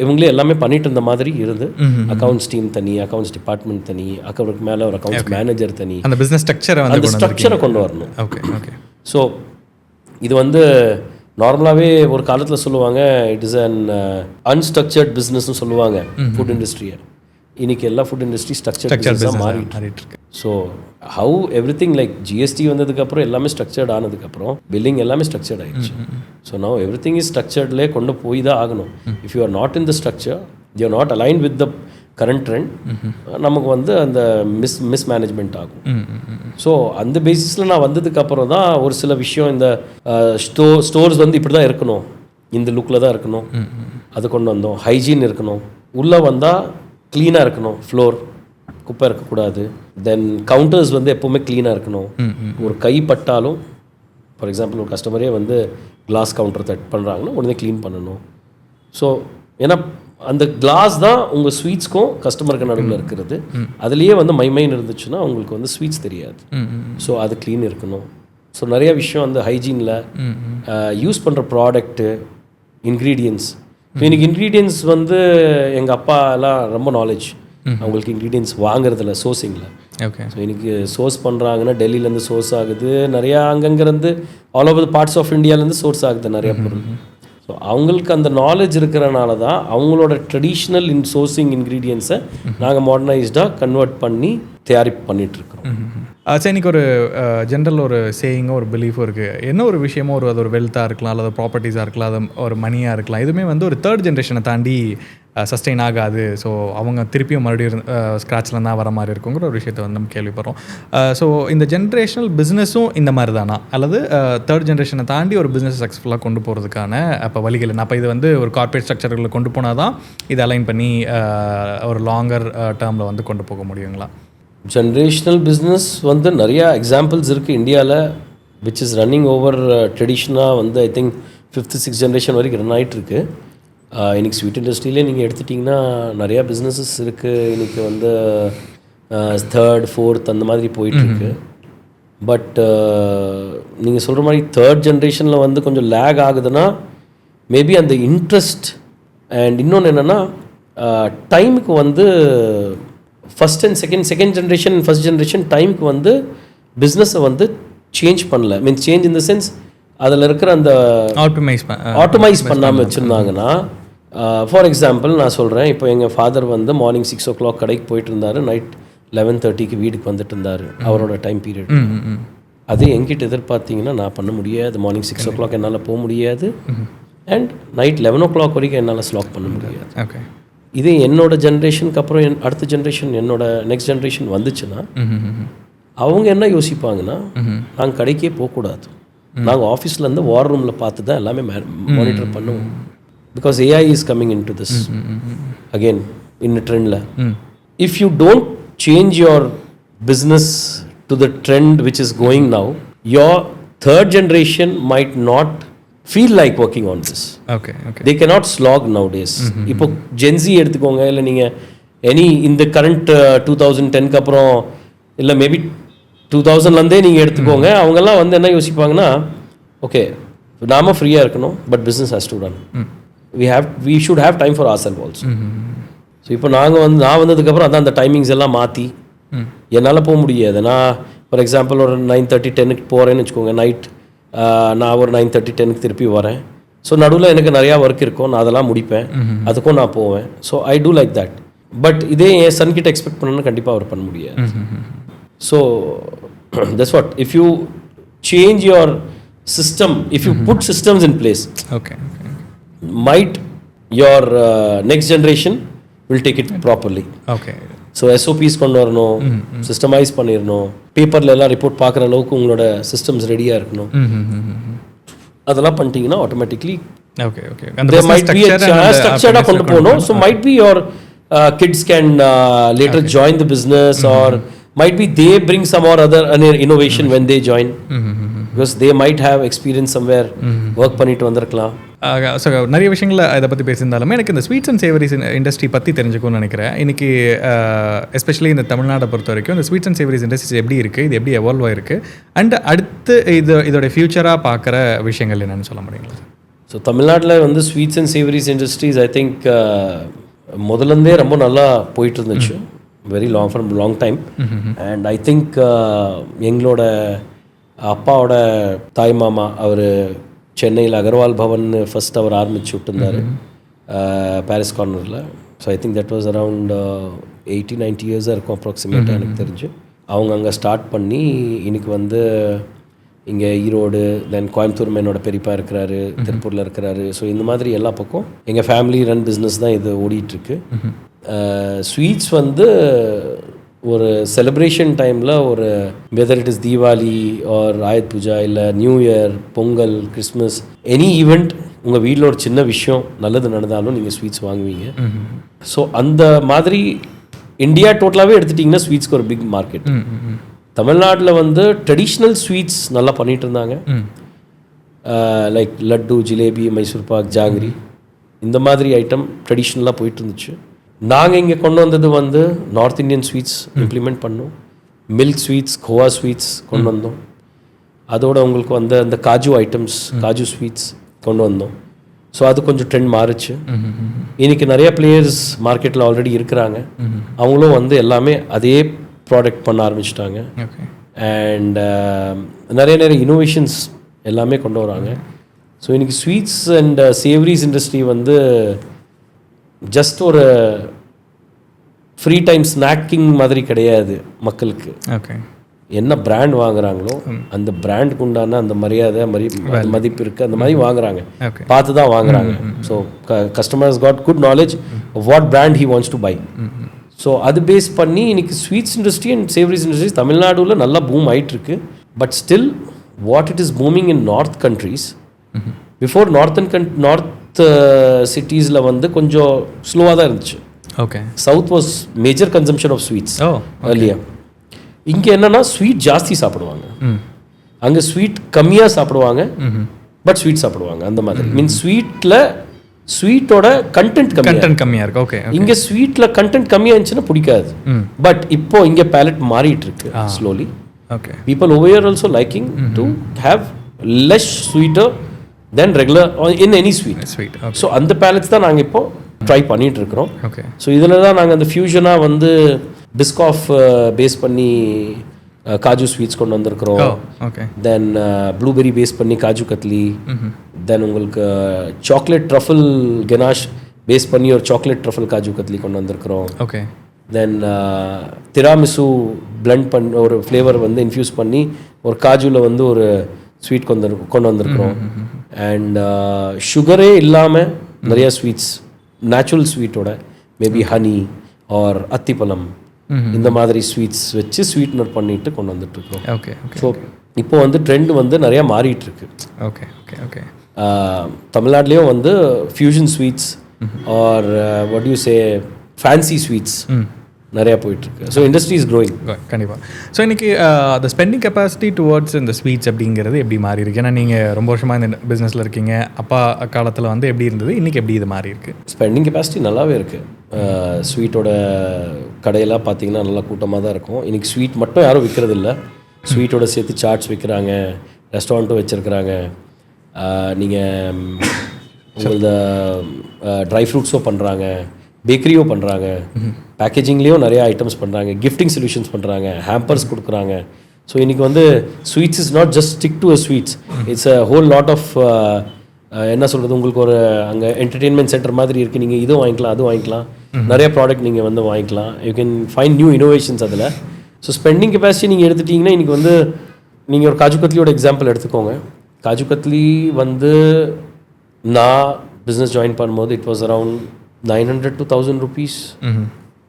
இவங்களே எல்லாமே பண்ணிட்டு இருந்த மாதிரி இருந்து, அக்கௌண்ட்ஸ் டீம் தனி, அக்கௌண்ட்ஸ் டிபார்ட்மெண்ட் தனி, அக்கௌண்ட்க்கு மேலே ஒரு அக்கௌண்ட்ஸ் மேனேஜர் தனி, அந்த பிஸ்னஸ் ஸ்ட்ரக்சரை கொண்டு வரணும். Okay, okay. ஸோ இது வந்து நார்மலாகவே ஒரு காலத்தில் சொல்லுவாங்க, இட் இஸ் அன் அன்ஸ்ட்ரக்சர்ட் பிஸ்னஸ்ன்னு சொல்லுவாங்க ஃபுட் இண்டஸ்ட்ரியை. இன்றைக்கி எல்லா ஃபுட் இண்டஸ்ட்ரி ஸ்ட்ரக்சர்டாக மாறிட்டு இருக்கு. So how everything like GST வந்ததுக்கப்புறம் எல்லாமே ஸ்ட்ரக்சர்ட் ஆனதுக்கப்புறம் பில்லிங் எல்லாமே ஸ்ட்ரக்சர்ட் ஆகிடுச்சு. So now everything is ஸ்ட்ரக்சர்ட்லேயே கொண்டு போய் தான் ஆகணும். If you are not in the structure, you are not align with the current trend, நமக்கு வந்து அந்த மிஸ்மேனேஜ்மெண்ட் ஆகும். ஸோ அந்த பேசிஸில் நான் வந்ததுக்கப்புறம் தான் ஒரு சில விஷயம், இந்த ஸ்டோர்ஸ் வந்து இப்படி தான் இருக்கணும், இந்த லுக்கில் தான் இருக்கணும், அது கொண்டு வந்தோம். ஹைஜீன் இருக்கணும், உள்ளே வந்தால் க்ளீனாக இருக்கணும், ஃப்ளோர் குப்பை இருக்கக்கூடாது, தென் கவுண்டர்ஸ் வந்து எப்போவுமே க்ளீனாக இருக்கணும். ஒரு கை பட்டாலும், ஃபார் எக்ஸாம்பிள் ஒரு கஸ்டமரே வந்து கிளாஸ் கவுண்டர் தட் பண்ணுறாங்கன்னா உடனே க்ளீன் பண்ணணும். ஸோ ஏன்னா அந்த கிளாஸ் தான் உங்கள் ஸ்வீட்ஸ்க்கும் கஸ்டமருக்கு நடுவில் இருக்கிறது. அதுலேயே வந்து மைமைன் இருந்துச்சுன்னா உங்களுக்கு வந்து ஸ்வீட்ஸ் தெரியாது. ஸோ அது க்ளீன் இருக்கணும். ஸோ நிறைய விஷயம் அந்த ஹைஜீனில் யூஸ் பண்ணுற ப்ராடக்ட்டு, இன்க்ரீடியன்ஸ். இன்னைக்கு இன்க்ரீடியன்ஸ் வந்து எங்கள் அப்பா எல்லாம் ரொம்ப நாலேஜ் அவங்களுக்கு இன்க்ரீடியன்ஸ் வாங்குறதுல, சோர்சிங்கில். ஓகே, ஸோ இன்றைக்கி சோர்ஸ் பண்ணுறாங்கன்னா டெல்லியிலேருந்து சோர்ஸ் ஆகுது, நிறையா அங்கங்கேருந்து ஆல் ஓவர் பார்ட்ஸ் ஆஃப் இந்தியாவிலேருந்து சோர்ஸ் ஆகுது நிறையா பொருள். ஸோ அவங்களுக்கு அந்த நாலேஜ் இருக்கிறனால தான் அவங்களோட ட்ரெடிஷ்னல் சோர்சிங் இன்க்ரீடியன்ஸை நாங்கள் மாடர்னைஸ்டாக கன்வெர்ட் பண்ணி தயாரிப்பு பண்ணிகிட்ருக்கோம். சரி, இன்றைக்கி ஒரு ஜென்ரல் ஒரு சேயிங்கோ ஒரு பிலீஃபோ இருக்குது. என்ன ஒரு விஷயமோ அது ஒரு வெல்த்தாக இருக்கலாம், அல்லது ப்ராப்பர்ட்டிஸாக இருக்கலாம், அது ஒரு மணியாக இருக்கலாம், இதுவுமே வந்து ஒரு தேர்ட் ஜென்ரேஷனை தாண்டி சஸ்டெயின் ஆகாது. ஸோ அவங்க திருப்பியும் மறுபடியும் ஸ்க்ராட்சில் தான் வர மாதிரி இருக்குங்கிற ஒரு விஷயத்தை வந்து நம்ம கேள்விப்படுறோம். ஸோ இந்த ஜென்ரேஷனல் பிஸ்னஸும் இந்த மாதிரி தானா, அல்லது தேர்ட் ஜென்ரேஷனை தாண்டி ஒரு பிஸ்னஸ் சக்ஸஸ்ஃபுல்லாக கொண்டு போகிறதுக்கான அப்போ வழிகள் என்ன? அப்போ இது வந்து ஒரு கார்ப்பரேட் ஸ்ட்ரக்சர்களில் கொண்டு போனால் தான் இதை அலைன் பண்ணி ஒரு லாங்கர் டேர்மில் வந்து கொண்டு போக முடியுங்களா? ஜென்ரேஷ்னல் பிஸ்னஸ் வந்து நிறையா எக்ஸாம்பிள்ஸ் இருக்குது இந்தியாவில், விச் இஸ் ரன்னிங் ஓவர் ட்ரெடிஷ்னாக வந்து I think 5th 6th generation வரைக்கும் ரன் ஆகிட்டுருக்கு. இன்றைக்கி ஸ்வீட் இண்டஸ்ட்ரியிலே நீங்கள் எடுத்துட்டிங்கன்னா நிறையா பிஸ்னஸஸ் இருக்குது. இன்றைக்கி வந்து 3rd 4th அந்த மாதிரி போயிட்டுருக்கு. பட் நீங்கள் சொல்கிற மாதிரி தேர்ட் ஜென்ரேஷனில் வந்து கொஞ்சம் லேக் ஆகுதுன்னா மேபி அந்த இன்ட்ரெஸ்ட் அண்ட் இன்னொன்று என்னென்னா டைமுக்கு வந்து first and second generation first generation டைமுக்கு வந்து பிஸ்னஸை வந்து சேஞ்ச் பண்ணல. Means change in the sense அதில் இருக்கிற அந்த ஆட்டோமைஸ் பண்ணாமல் வச்சுருந்தாங்கன்னா, ஃபார் எக்ஸாம்பிள் நான் சொல்கிறேன், இப்போ எங்கள் ஃபாதர் வந்து மார்னிங் 6 o'clock கடைக்கு போயிட்டு இருந்தார், நைட் 11:30க்கு வீட்டுக்கு வந்துட்டு இருந்தார், அவரோட டைம் பீரியட். அதே என்கிட்ட எதிர்பார்த்தீங்கன்னா நான் பண்ண முடியாது. மார்னிங் 6 o'clock என்னால் போக முடியாது, அண்ட் நைட் 11 o'clock வரைக்கும் என்னால் ஸ்லாக் பண்ண முடியாது. ஓகே. இதே என்னோட ஜென்ரேஷனுக்கு அப்புறம் அடுத்த ஜென்ரேஷன் என்னோட நெக்ஸ்ட் ஜென்ரேஷன் வந்துச்சுன்னா அவங்க என்ன யோசிப்பாங்கன்னா நாங்கள் கடைக்கே போகக்கூடாது, நாங்கள் ஆஃபீஸ்லேருந்து வார் ரூமில் பார்த்து தான் எல்லாமே மானிட்டர் பண்ணுவோம். Because AI is coming in to this again in ட்ரெண்டில். If you don't change your business to the trend which is going now, your third generation might not feel like working on this. Okay. They cannot slog nowadays. இப்போ Gen Z எடுத்துக்கோங்க, இல்லை நீங்கள் any இந்த current 2010க்கு அப்புறம் இல்லை maybe 2000லேருந்தே நீங்கள் எடுத்துக்கோங்க, அவங்கெல்லாம் வந்து என்ன யோசிப்பாங்கன்னா, ஓகே நாம ஃப்ரீயாக இருக்கணும், but business has to run. we should have time for ourselves also. So இப்போ நான் வந்ததுக்கப்புறம் அதான் அந்த டைமிங்ஸ் எல்லாம் மாற்றி என்னால் போக முடியாது. நான் ஃபார் எக்ஸாம்பிள் ஒரு 9:30 10க்கு போகிறேன்னு வச்சுக்கோங்க, நைட் நான் ஒரு 9:30 10க்கு திருப்பி வரேன். ஸோ நடுவில் எனக்கு நிறையா ஒர்க் இருக்கும், நான் அதெல்லாம் முடிப்பேன், அதுக்கும் நான் போவேன். So I do like that. But இதே என் சன்கிட்ட எக்ஸ்பெக்ட் பண்ணணும்னு கண்டிப்பாக அவர் பண்ண முடியாது. So that's what, if you change your system, if you put systems in place, might your next generation will take it properly. Okay. So SOPs கொண்டு வரணும், சிஸ்டமைஸ் பண்ணிடணும், பேப்பரில் எல்லாம் ரிப்போர்ட் பார்க்குற அளவுக்கு உங்களோட சிஸ்டம்ஸ் ரெடியாக இருக்கணும். அதெல்லாம் பண்ணிட்டீங்கன்னா ஆட்டோமேட்டிக்லி ஸ்ட்ரக்சர்டாக கொண்டு போகணும். So might be your kids can later join the business, or might be they bring some or other innovation when they join, because they might have experience somewhere work பண்ணிட்டு வந்திருக்கலாம். So நிறைய விஷயங்கள் இதை பற்றி பேசியிருந்தாலுமே எனக்கு இந்த ஸ்வீட்ஸ் அண்ட் சேவரிஸ் இண்டஸ்ட்ரி பற்றி தெரிஞ்சுக்கணும்னு நினைக்கிறேன். இன்றைக்கி எஸ்பெஷலி இந்த தமிழ்நாட்டை பொறுத்த வரைக்கும் இந்த ஸ்வீட்ஸ் அண்ட் சேவரிஸ் இண்டஸ்ட்ரிஸ் எப்படி இருக்குது, இது எப்படி எவால்வ் ஆகிருக்கு, அண்ட் அடுத்து இதோடைய ஃபியூச்சராக பார்க்குற விஷயங்கள் என்னென்னு சொல்ல முடியுங்களா? ஸோ தமிழ்நாட்டில் வந்து sweets and savouries industries I think முதலேருந்தே ரொம்ப நல்லா போயிட்டு இருந்துச்சு, very long time. And I think எங்களோட அப்பாவோட தாய் மாமா அவர் சென்னையில் அகர்வால் பவன் ஃபஸ்ட் அவர் ஆரம்பிச்சு விட்டுருந்தார் பாரிஸ் கார்னரில். So I think that was around 80-90 இயர்ஸாக இருக்கும் அப்ராக்சிமேட்டாக எனக்கு தெரிஞ்சு. அவங்க அங்கே ஸ்டார்ட் பண்ணி இன்னைக்கு வந்து இங்கே ஈரோடு, தென் கோயம்புத்தூர் என்னோட பெரியப்பா இருக்கிறாரு, திருப்பூரில் இருக்கிறாரு. ஸோ இந்த மாதிரி எல்லா பக்கம் எங்கள் ஃபேமிலி ரன் பிஸ்னஸ் தான் இது ஓடிட்டுருக்கு. ஸ்வீட்ஸ் வந்து ஒரு செலிப்ரேஷன் டைமில் ஒரு whether it is Deepavali or Ayudha Pooja இல்லை new year, Pongal, Christmas, any event உங்கள் வீட்டில் ஒரு சின்ன விஷயம் நல்லது நடந்தாலும் நீங்கள் ஸ்வீட்ஸ் வாங்குவீங்க. ஸோ அந்த மாதிரி இந்தியா டோட்டலாகவே எடுத்துட்டிங்கன்னா ஸ்வீட்ஸ்க்கு ஒரு பிக் மார்க்கெட். தமிழ்நாட்டில் வந்து ட்ரெடிஷ்னல் ஸ்வீட்ஸ் நல்லா பண்ணிகிட்டு இருந்தாங்க, லைக் லட்டு, ஜிலேபி, மைசூர் பாக், ஜாங்கிரி, இந்த மாதிரி ஐட்டம் ட்ரெடிஷ்னலாக போயிட்டு இருந்துச்சு. நாங்கள் இங்கே கொண்டு வந்தது வந்து நார்த் இந்தியன் ஸ்வீட்ஸ் இம்ப்ளிமெண்ட் பண்ணோம், மில்க் ஸ்வீட்ஸ், கோவா ஸ்வீட்ஸ் கொண்டு வந்தோம். அதோட உங்களுக்கு வந்து அந்த காஜு ஐட்டம்ஸ், காஜு ஸ்வீட்ஸ் கொண்டு வந்தோம். ஸோ அது கொஞ்சம் ட்ரெண்ட் மாறுச்சு. இன்றைக்கி நிறைய பிளேயர்ஸ் மார்க்கெட்டில் ஆல்ரெடி இருக்கிறாங்க, அவங்களும் வந்து எல்லாமே அதே ப்ராடக்ட் பண்ண ஆரம்பிச்சிட்டாங்க. அண்ட் நிறைய இனோவேஷன்ஸ் எல்லாமே கொண்டு வராங்க. ஸோ இன்றைக்கி ஸ்வீட்ஸ் அண்ட் சேவரிஸ் இண்டஸ்ட்ரி வந்து ஜஸ்ட் ஒரு ஃப்ரீ டைம் ஸ்நாக்கிங் மாதிரி கிடையாது மக்களுக்கு. என்ன பிராண்ட் வாங்குறாங்களோ அந்த பிராண்டுக்கு உண்டான அந்த மரியாதை மதிப்பு இருக்குது, அந்த மாதிரி வாங்குறாங்க, பார்த்து தான் வாங்குறாங்க. So customers got good knowledge of what brand he wants to buy. So அது பேஸ் பண்ணி இன்னைக்கு sweets industry and savouries industry தமிழ்நாடுல நல்லா பூம் ஆகிட்டுருக்கு. But still what it is booming in north countries, before north சிட்டிஸில் வந்து கொஞ்சம் ஸ்லோவாக தான் இருந்துச்சு. Okay. South was major consumption of sweets இல்லையா. இங்கே என்னென்னா ஸ்வீட் ஜாஸ்தி சாப்பிடுவாங்க, அங்கே ஸ்வீட் கம்மியாக சாப்பிடுவாங்க, பட் ஸ்வீட் சாப்பிடுவாங்க. அந்த மாதிரி மீன்ஸ் ஸ்வீட்டோட கண்டென்ட் கம்மியாக இருக்கு. ஓகே. இங்கே ஸ்வீட்டில் கண்டென்ட் கம்மியாக இருந்துச்சுன்னா பிடிக்காது. பட் இப்போ இங்கே பேலட் மாறிட்டு இருக்கு slowly. Okay. People over here also liking to have less sweeter then regular in any sweet. So அந்த பேலட்ஸ் தான் நாங்கள் இப்போ ட்ரை பண்ணிட்டு இருக்கிறோம். ஓகே. ஸோ இதில் தான் நாங்கள் அந்த ஃபியூஷனாக வந்து பிஸ்காஃப் பேஸ் பண்ணி காஜு ஸ்வீட்ஸ் கொண்டு வந்திருக்கிறோம். தென் ப்ளூபெரி பேஸ் பண்ணி காஜு கத்லி, தென் உங்களுக்கு சாக்லேட் ட்ரஃபிள் கெனாஷ் பேஸ் பண்ணி ஒரு சாக்லேட் ட்ரஃபிள் காஜு கத்லி கொண்டு வந்திருக்கிறோம். ஓகே. தென் திராமிசு பிளெண்ட் பண்ண ஒரு ஃப்ளேவர் வந்து இன்ஃப்யூஸ் பண்ணி ஒரு காஜுவில் வந்து ஒரு ஸ்வீட் கொண்டு வந்திருக்கிறோம். அண்ட் சுகரே இல்லாமல் நிறையா ஸ்வீட்ஸ் நேச்சுரல் ஸ்வீட்டோட மேபி ஹனி ஆர் அத்திப்பழம் இந்த மாதிரி ஸ்வீட்ஸ் வச்சு ஸ்வீட்னர் பண்ணிட்டு கொண்டு வந்துட்டுருக்கோம். ஓகே. ஸோ இப்போ வந்து ட்ரெண்ட் வந்து நிறையா மாறிட்டு இருக்கு. Okay okay okay. தமிழ்நாட்டிலையும் வந்து fusion sweets or what you say fancy sweets நிறையா போயிட்டுருக்கு. So industry is growing. கண்டிப்பாக. ஸோ இன்றைக்கி அந்த ஸ்பெண்டிங் கெப்பாசிட்டி டுவர்ட்ஸ் இந்த ஸ்வீட்ஸ் அப்படிங்கிறது எப்படி மாறி இருக்கு? ஏன்னா நீங்கள் ரொம்ப வருஷமாக இந்த பிஸ்னஸில் இருக்கீங்க. அப்பா காலத்தில் வந்து எப்படி இருந்தது, இன்றைக்கி எப்படி இது மாறி இருக்குது? ஸ்பெண்டிங் கெப்பாசிட்டி நல்லாவே இருக்குது. ஸ்வீட்டோட கடையெல்லாம் பார்த்தீங்கன்னா நல்லா கூட்டமாக தான் இருக்கும். இன்றைக்கி ஸ்வீட் மட்டும் யாரும் விற்கிறதில்ல. ஸ்வீட்டோட சேர்த்து சாட்ஸ் விற்கிறாங்க, ரெஸ்டாரண்ட்டும் வச்சுருக்கிறாங்க. நீங்கள் உங்களது ட்ரை ஃப்ரூட்ஸோ பண்ணுறாங்க, பேக்கரியோ பண்ணுறாங்க, பேக்கேஜிங்லேயும் நிறைய ஐட்டம்ஸ் பண்ணுறாங்க, கிஃப்டிங் சொல்யூஷன்ஸ் பண்ணுறாங்க, ஹேம்பர்ஸ் கொடுக்குறாங்க. ஸோ இன்றைக்கி வந்து sweets is not just stick to a sweets, it's a whole lot of என்ன சொல்கிறது, உங்களுக்கு ஒரு அங்கே என்டர்டெயின்மெண்ட் சென்டர் மாதிரி இருக்குது. நீங்கள் இதுவும் வாங்கிக்கலாம், அதுவும் வாங்கிக்கலாம், நிறைய ப்ராடக்ட் நீங்கள் வந்து வாங்கிக்கலாம். You can find new innovations அதில். ஸோ ஸ்பெண்டிங் கெப்பாசிட்டி நீங்கள் எடுத்துட்டிங்கன்னா இன்றைக்கி வந்து நீங்கள் ஒரு காஜு கத்லியோட எக்ஸாம்பிள் எடுத்துக்கோங்க. காஜு கத்லி வந்து நான் பிஸ்னஸ் ஜாயின் பண்ணும்போது it was around 900 to 1000 rupees.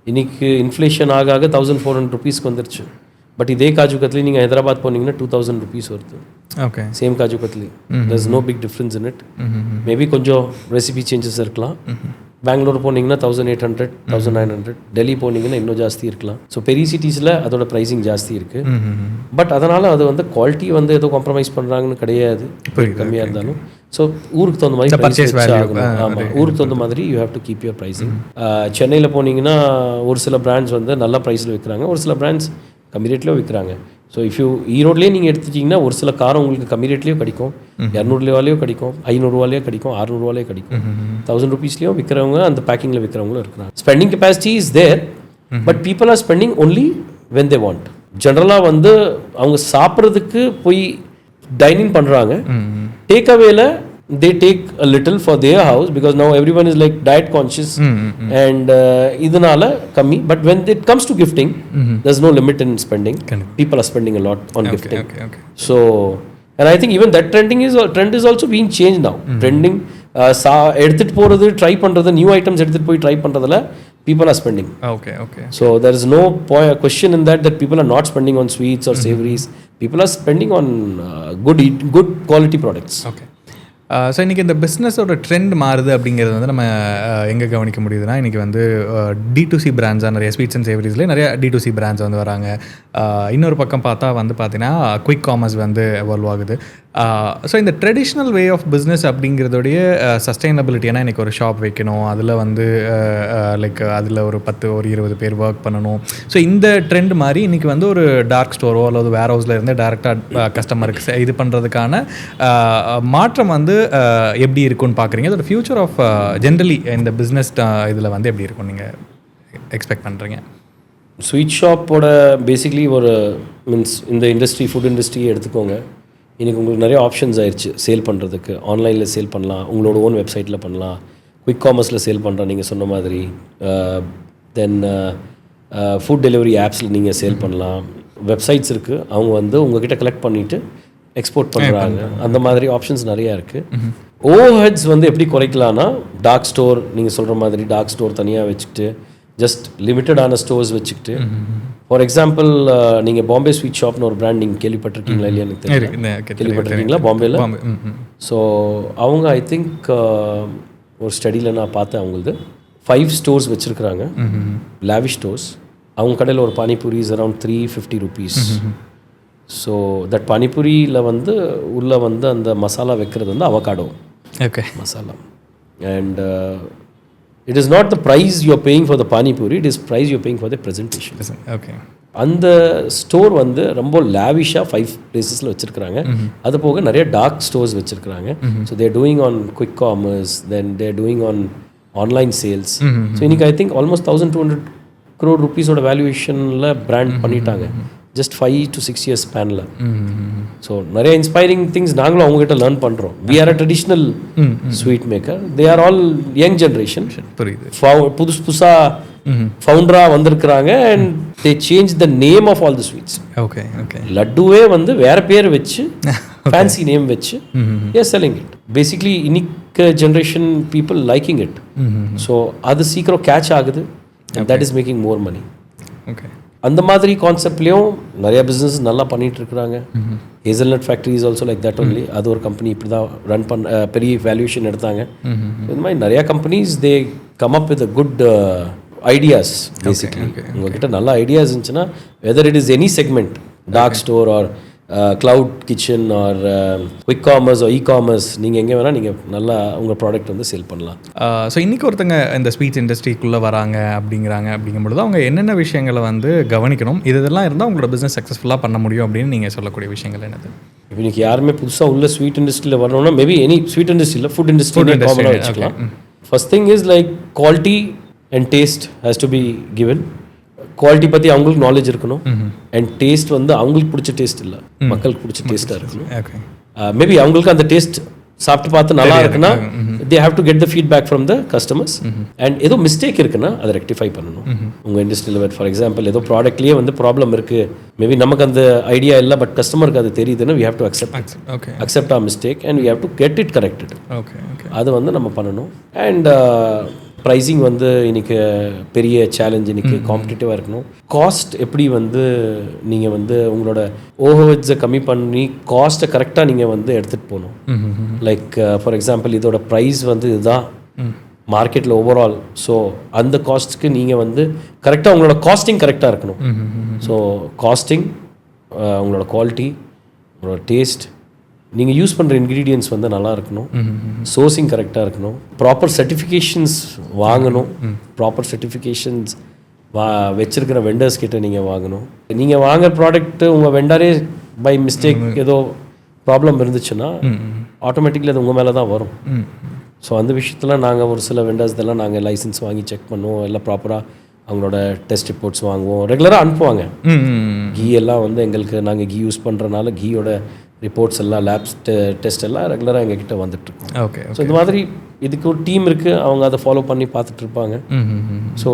இன்னைக்கு இன்ஃப்ளேஷன் ஆக 1400 rupeesக்கு வந்துருச்சு. பட் இதே காஜு கத்லி நீங்கள் ஹைதராபாத் போனீங்கன்னா 2000 rupees வருது. Okay. Same kaju katli. there's no big difference in it. Maybe கொஞ்சம் ரெசிபி சேஞ்சஸ் இருக்கலாம். பெங்களூர் போனீங்கன்னா 1800, 1900. டெல்லி போனீங்கன்னா இன்னும் ஜாஸ்தி இருக்கலாம். ஸோ பெரிய சிட்டிஸில் அதோட ப்ரைஸிங் ஜாஸ்தி இருக்குது. பட் அதனால் அது வந்து குவாலிட்டி வந்து ஏதோ காம்ப்ரமைஸ் பண்ணுறாங்கன்னு கிடையாது, கம்மியாக இருந்தாலும். ஸோ ஊருக்கு தகுந்த மாதிரி பர்ச்சேஸ் ஆகணும். ஆமாம், ஊருக்கு தகுந்த மாதிரி you have to keep your pricing. சென்னையில் போனீங்கன்னா ஒரு சில பிராண்ட்ஸ் வந்து நல்ல ப்ரைஸில் விற்கிறாங்க, ஒரு சில பிராண்ட்ஸ் கம்மி ரேட்லேயும் விற்கிறாங்க. ஸோ இஃப் யூ ஈரோட்லேயே நீங்கள் எடுத்துட்டிங்கன்னா ஒரு சில காரம் உங்களுக்கு கம்மி ரேட்லேயும் கிடைக்கும், 200 கிடைக்கும், 500 கிடைக்கும், 600 கிடைக்கும், 1000 rupeesலேயும் விற்கிறவங்க, அந்த பேக்கிங்கில் விற்கிறவங்களும் இருக்கிறாங்க. Spending capacity is there, but people are spending only when they want. ஜென்ரலாக வந்து அவங்க சாப்பிட்றதுக்கு போய் டைனிங் பண்ணுறாங்க. டேக் அவேல they take a little for their house because now everyone is like diet conscious and idanaala kammi. But when it comes to gifting, there's no limit in spending. People are spending a lot on gifting. So and I think even that trend is also being changed now. Trending எடுத்துட்டு போறது, try பண்றது, new items எடுத்துட்டு போய் try பண்றதுல people are spending. Okay. So there is no question in that people are not spending on sweets or savories. People are spending on good quality products. Okay. So இன்றைக்கி இந்த பிஸ்னஸோட trend மாறுது அப்படிங்கிறது வந்து நம்ம எங்கே கவனிக்க முடியுதுன்னா, இன்றைக்கி வந்து D2C பிராண்ட்ஸாக நிறைய ஸ்வீட்ஸ் அண்ட் சேவரிஸ்லேயே நிறைய D2C பிராண்ட்ஸ் வந்து வராங்க. இன்னொரு பக்கம் பார்த்தா வந்து பார்த்திங்கன்னா குயிக் காமர்ஸ் வந்து எவால்வ் ஆகுது. ஸோ இந்த ட்ரெடிஷ்னல் வே ஆஃப் பிஸ்னஸ் அப்படிங்கிறதோடைய சஸ்டைனபிலிட்டி, ஏன்னா இன்றைக்கி ஒரு ஷாப் வைக்கணும், அதில் வந்து லைக் அதில் ஒரு 10 ஒரு 20 பேர் ஒர்க் பண்ணணும். ஸோ இந்த ட்ரெண்ட் மாதிரி இன்றைக்கி வந்து ஒரு டார்க் ஸ்டோரோ அல்லது வேர் ஹவுஸில் இருந்து டேரெக்டாக கஸ்டமருக்கு இது பண்ணுறதுக்கான மாற்றம் வந்து எப்படி இருக்குன்னு பார்க்குறீங்க? அதோட ஃபியூச்சர் ஆஃப் ஜென்ரலி இந்த பிஸ்னஸ் இதில் வந்து எப்படி இருக்கும் நீங்கள் எக்ஸ்பெக்ட் பண்ணுறீங்க? ஸ்வீட் ஷாப்போட பேசிக்லி ஒரு மீன்ஸ் இந்த இண்டஸ்ட்ரி, ஃபுட் இண்டஸ்ட்ரி எடுத்துக்கோங்க. இன்றைக்கி உங்களுக்கு நிறைய ஆப்ஷன்ஸ் ஆயிடுச்சு சேல் பண்ணுறதுக்கு. ஆன்லைனில் சேல் பண்ணலாம், உங்களோட ஓன் வெப்சைட்டில் பண்ணலாம், குயிக் காமர்ஸில் சேல் பண்ணுறோம் நீங்கள் சொன்ன மாதிரி. தென் ஃபுட் டெலிவரி ஆப்ஸில் நீங்கள் சேல் பண்ணலாம். வெப்சைட்ஸ் இருக்குது, அவங்க வந்து உங்ககிட்ட கலெக்ட் பண்ணிவிட்டு எக்ஸ்போர்ட் பண்ணுறாங்க. அந்த மாதிரி ஆப்ஷன்ஸ் நிறையா இருக்குது. ஓவர்ஹெட்ஸ் வந்து எப்படி குறைக்கலான்னா, டார்க் ஸ்டோர் நீங்கள் சொல்கிற மாதிரி டார்க் ஸ்டோர் தனியாக வச்சுக்கிட்டு ஜஸ்ட் லிமிட்டடான ஸ்டோர்ஸ் வச்சுக்கிட்டு, ஃபார் எக்ஸாம்பிள் நீங்கள் பாம்பே ஸ்வீட் ஷாப்னு ஒரு பிராண்ட் நீங்கள் கேள்விப்பட்டிருக்கீங்களா இல்லையா எனக்கு தெரியல, கேள்விப்பட்டிருக்கீங்களா பாம்பேயில்? ஸோ அவங்க ஐ திங்க் ஒரு ஸ்டடியில் நான் பார்த்தேன், அவங்களது 5 ஸ்டோர்ஸ் வச்சுருக்குறாங்க, லாவிஷ் ஸ்டோர்ஸ். அவங்க கடையில் ஒரு panipuri is around 350 rupees. So that பானிபூரியில் வந்து உள்ளே வந்து அந்த மசாலா வைக்கிறது வந்து avocado masala. And it is not the price you are paying for the panipuri, it is price you paying for the presentation. Okay. அந்த ஸ்டோர் வந்து ரொம்ப லாவிஷாக 5 பிளேசஸில் வச்சுருக்குறாங்க. அது போக நிறைய டார்க் ஸ்டோர்ஸ் வச்சுருக்குறாங்க. So they're doing on quick commerce, then they're doing on online sales. So இன்றைக்கி ஐ திங்க் ஆல்மோஸ்ட் 1200 crore rupees வேல்யூவேஷனில் பிராண்ட் பண்ணிட்டாங்க ஜஸ்ட் 5 to 6 years ஸ்பேனில். ஸோ நிறைய இன்ஸ்பைரிங் திங்ஸ் நாங்களும் அவங்ககிட்ட லேர்ன் பண்ணுறோம். We are a traditional sweet maker, they are all young generation. புதுசாக ஃபவுண்டராக வந்திருக்கிறாங்க. And they change the name of all the sweets. Okay. லட்டுவே வந்து வேற பேர் வச்சு ஃபேன்சி நேம் வச்சு செல்லிங் இட். பேசிக்லி இன்னைக்கு generation people liking it. So அது சீக்கிரம் கேட்ச் ஆகுது and that is making more money. Okay, அந்த மாதிரி கான்செப்ட்லேயும் நிறையா பிஸ்னஸ் நல்லா பண்ணிகிட்டு இருக்கிறாங்க. Hazelnut factory is also like that only. அது ஒரு கம்பெனி இப்படி தான் ரன் பெரிய வேல்யூஷன் எடுத்தாங்க. இந்த மாதிரி நிறையா companies they come up with a good ideas. Basically உங்ககிட்ட நல்ல ஐடியாஸ் இருந்துச்சுன்னா whether it is any segment, dark store or cloud kitchen or quick commerce or e-commerce, நீங்கள் எங்கே வேணால் நீங்கள் நல்லா உங்கள் ப்ராடக்ட் வந்து சேல் பண்ணலாம். ஸோ இன்றைக்கி ஒருத்தங்க இந்த ஸ்பீச் இண்டஸ்ட்ரிக்குள்ளே வராங்க அப்படிங்கும்பொழுது அவங்க என்னென்ன விஷயங்களை வந்து கவனிக்கணும், இதெல்லாம் இருந்தால் உங்களோட பிஸ்னஸ் சக்ஸஸ்ஃபுல்லாக பண்ண முடியும் அப்படின்னு நீங்கள் சொல்லக்கூடிய விஷயங்கள் என்னது? இப்போ இன்றைக்கி யாருமே புதுசாக உள்ள ஸ்வீட் இண்டஸ்ட்ரியில் வரணும்னா மேபி எனி ஸ்வீட் இண்டஸ்ட்ரியில் ஃபுட் இண்டஸ்ட்ரியில் காமனாக வச்சுக்கலாம். First thing is like quality and taste has to be given. Quality பற்றி அவங்களுக்கு நாலேஜ் இருக்கணும். அண்ட் டேஸ்ட் வந்து அவங்களுக்கு பிடிச்ச டேஸ்ட் இல்லை, மக்களுக்கு பிடிச்ச டேஸ்ட்டாக இருக்கணும். மேபி அவங்களுக்கு அந்த டேஸ்ட் சாப்பிட்டு பார்த்து நல்லா இருக்குன்னா they have to get the feedback from the customers. And ஏதோ மிஸ்டேக் இருக்குன்னா அதை ரெக்டிஃபை பண்ணணும். உங்கள் இண்டஸ்ட்ரியில் ஃபார் எக்ஸாம்பிள் ஏதோ ப்ராடக்ட்லேயே வந்து ப்ராப்ளம் இருக்குது, மேபி நமக்கு அந்த ஐடியா இல்லை பட் கஸ்டமருக்கு அது தெரியுதுன்னா we have to accept our mistake and we have to get it corrected. அது வந்து நம்ம பண்ணணும். அண்ட் ப்ரைஸிங் வந்து இன்னைக்கு பெரிய சேலஞ்ச். இன்னைக்கு காம்படிட்டிவாக இருக்கணும். காஸ்ட் எப்படி வந்து நீங்கள் வந்து உங்களோட ஓவர்ஹெட்ஸை கம்மி பண்ணி காஸ்ட்டை கரெக்டாக நீங்கள் வந்து எடுத்துகிட்டு போகணும். லைக் ஃபார் எக்ஸாம்பிள் இதோட ப்ரைஸ் வந்து இதுதான் மார்க்கெட்டில் ஓவரால். ஸோ அந்த காஸ்ட்டுக்கு நீங்கள் வந்து கரெக்டாக உங்களோட காஸ்டிங் கரெக்டாக இருக்கணும். ஸோ காஸ்டிங், உங்களோட குவாலிட்டி, உங்களோட டேஸ்ட், நீங்கள் யூஸ் பண்ணுற இன்க்ரீடியன்ட்ஸ் வந்து நல்லா இருக்கணும். சோர்சிங் கரெக்டாக இருக்கணும். ப்ராப்பர் சர்டிஃபிகேஷன்ஸ் வாங்கணும். ப்ராப்பர் சர்டிஃபிகேஷன்ஸ் வச்சுருக்கிற வெண்டர்ஸ் கிட்ட நீங்கள் வாங்கணும். நீங்கள் வாங்குற ப்ராடக்ட்டு உங்கள் வெண்டரே பை மிஸ்டேக் ஏதோ ப்ராப்ளம் இருந்துச்சுன்னா ஆட்டோமேட்டிக்லி அது உங்கள் மேலே தான் வரும். ஸோ அந்த விஷயத்தில் நாங்கள் ஒரு சில வெண்டர்ஸ் இதெல்லாம் நாங்கள் லைசன்ஸ் வாங்கி செக் பண்ணுவோம். எல்லாம் ப்ராப்பராக அவங்களோட டெஸ்ட் ரிப்போர்ட்ஸ் வாங்குவோம். ரெகுலராக அனுப்புவாங்க. கீ எல்லாம் வந்து எங்களுக்கு நாங்கள் கீ யூஸ் பண்ணுறனால கீயோட ரிப்போர்ட்ஸ் எல்லாம் லேப்ஸ் டெஸ்ட் எல்லாம் ரெகுலராக எங்ககிட்ட வந்துட்டுருக்கோம். ஓகே, ஸோ இந்த மாதிரி இதுக்கு ஒரு டீம் இருக்குது, அவங்க அதை ஃபாலோ பண்ணி பார்த்துட்ருப்பாங்க. ஸோ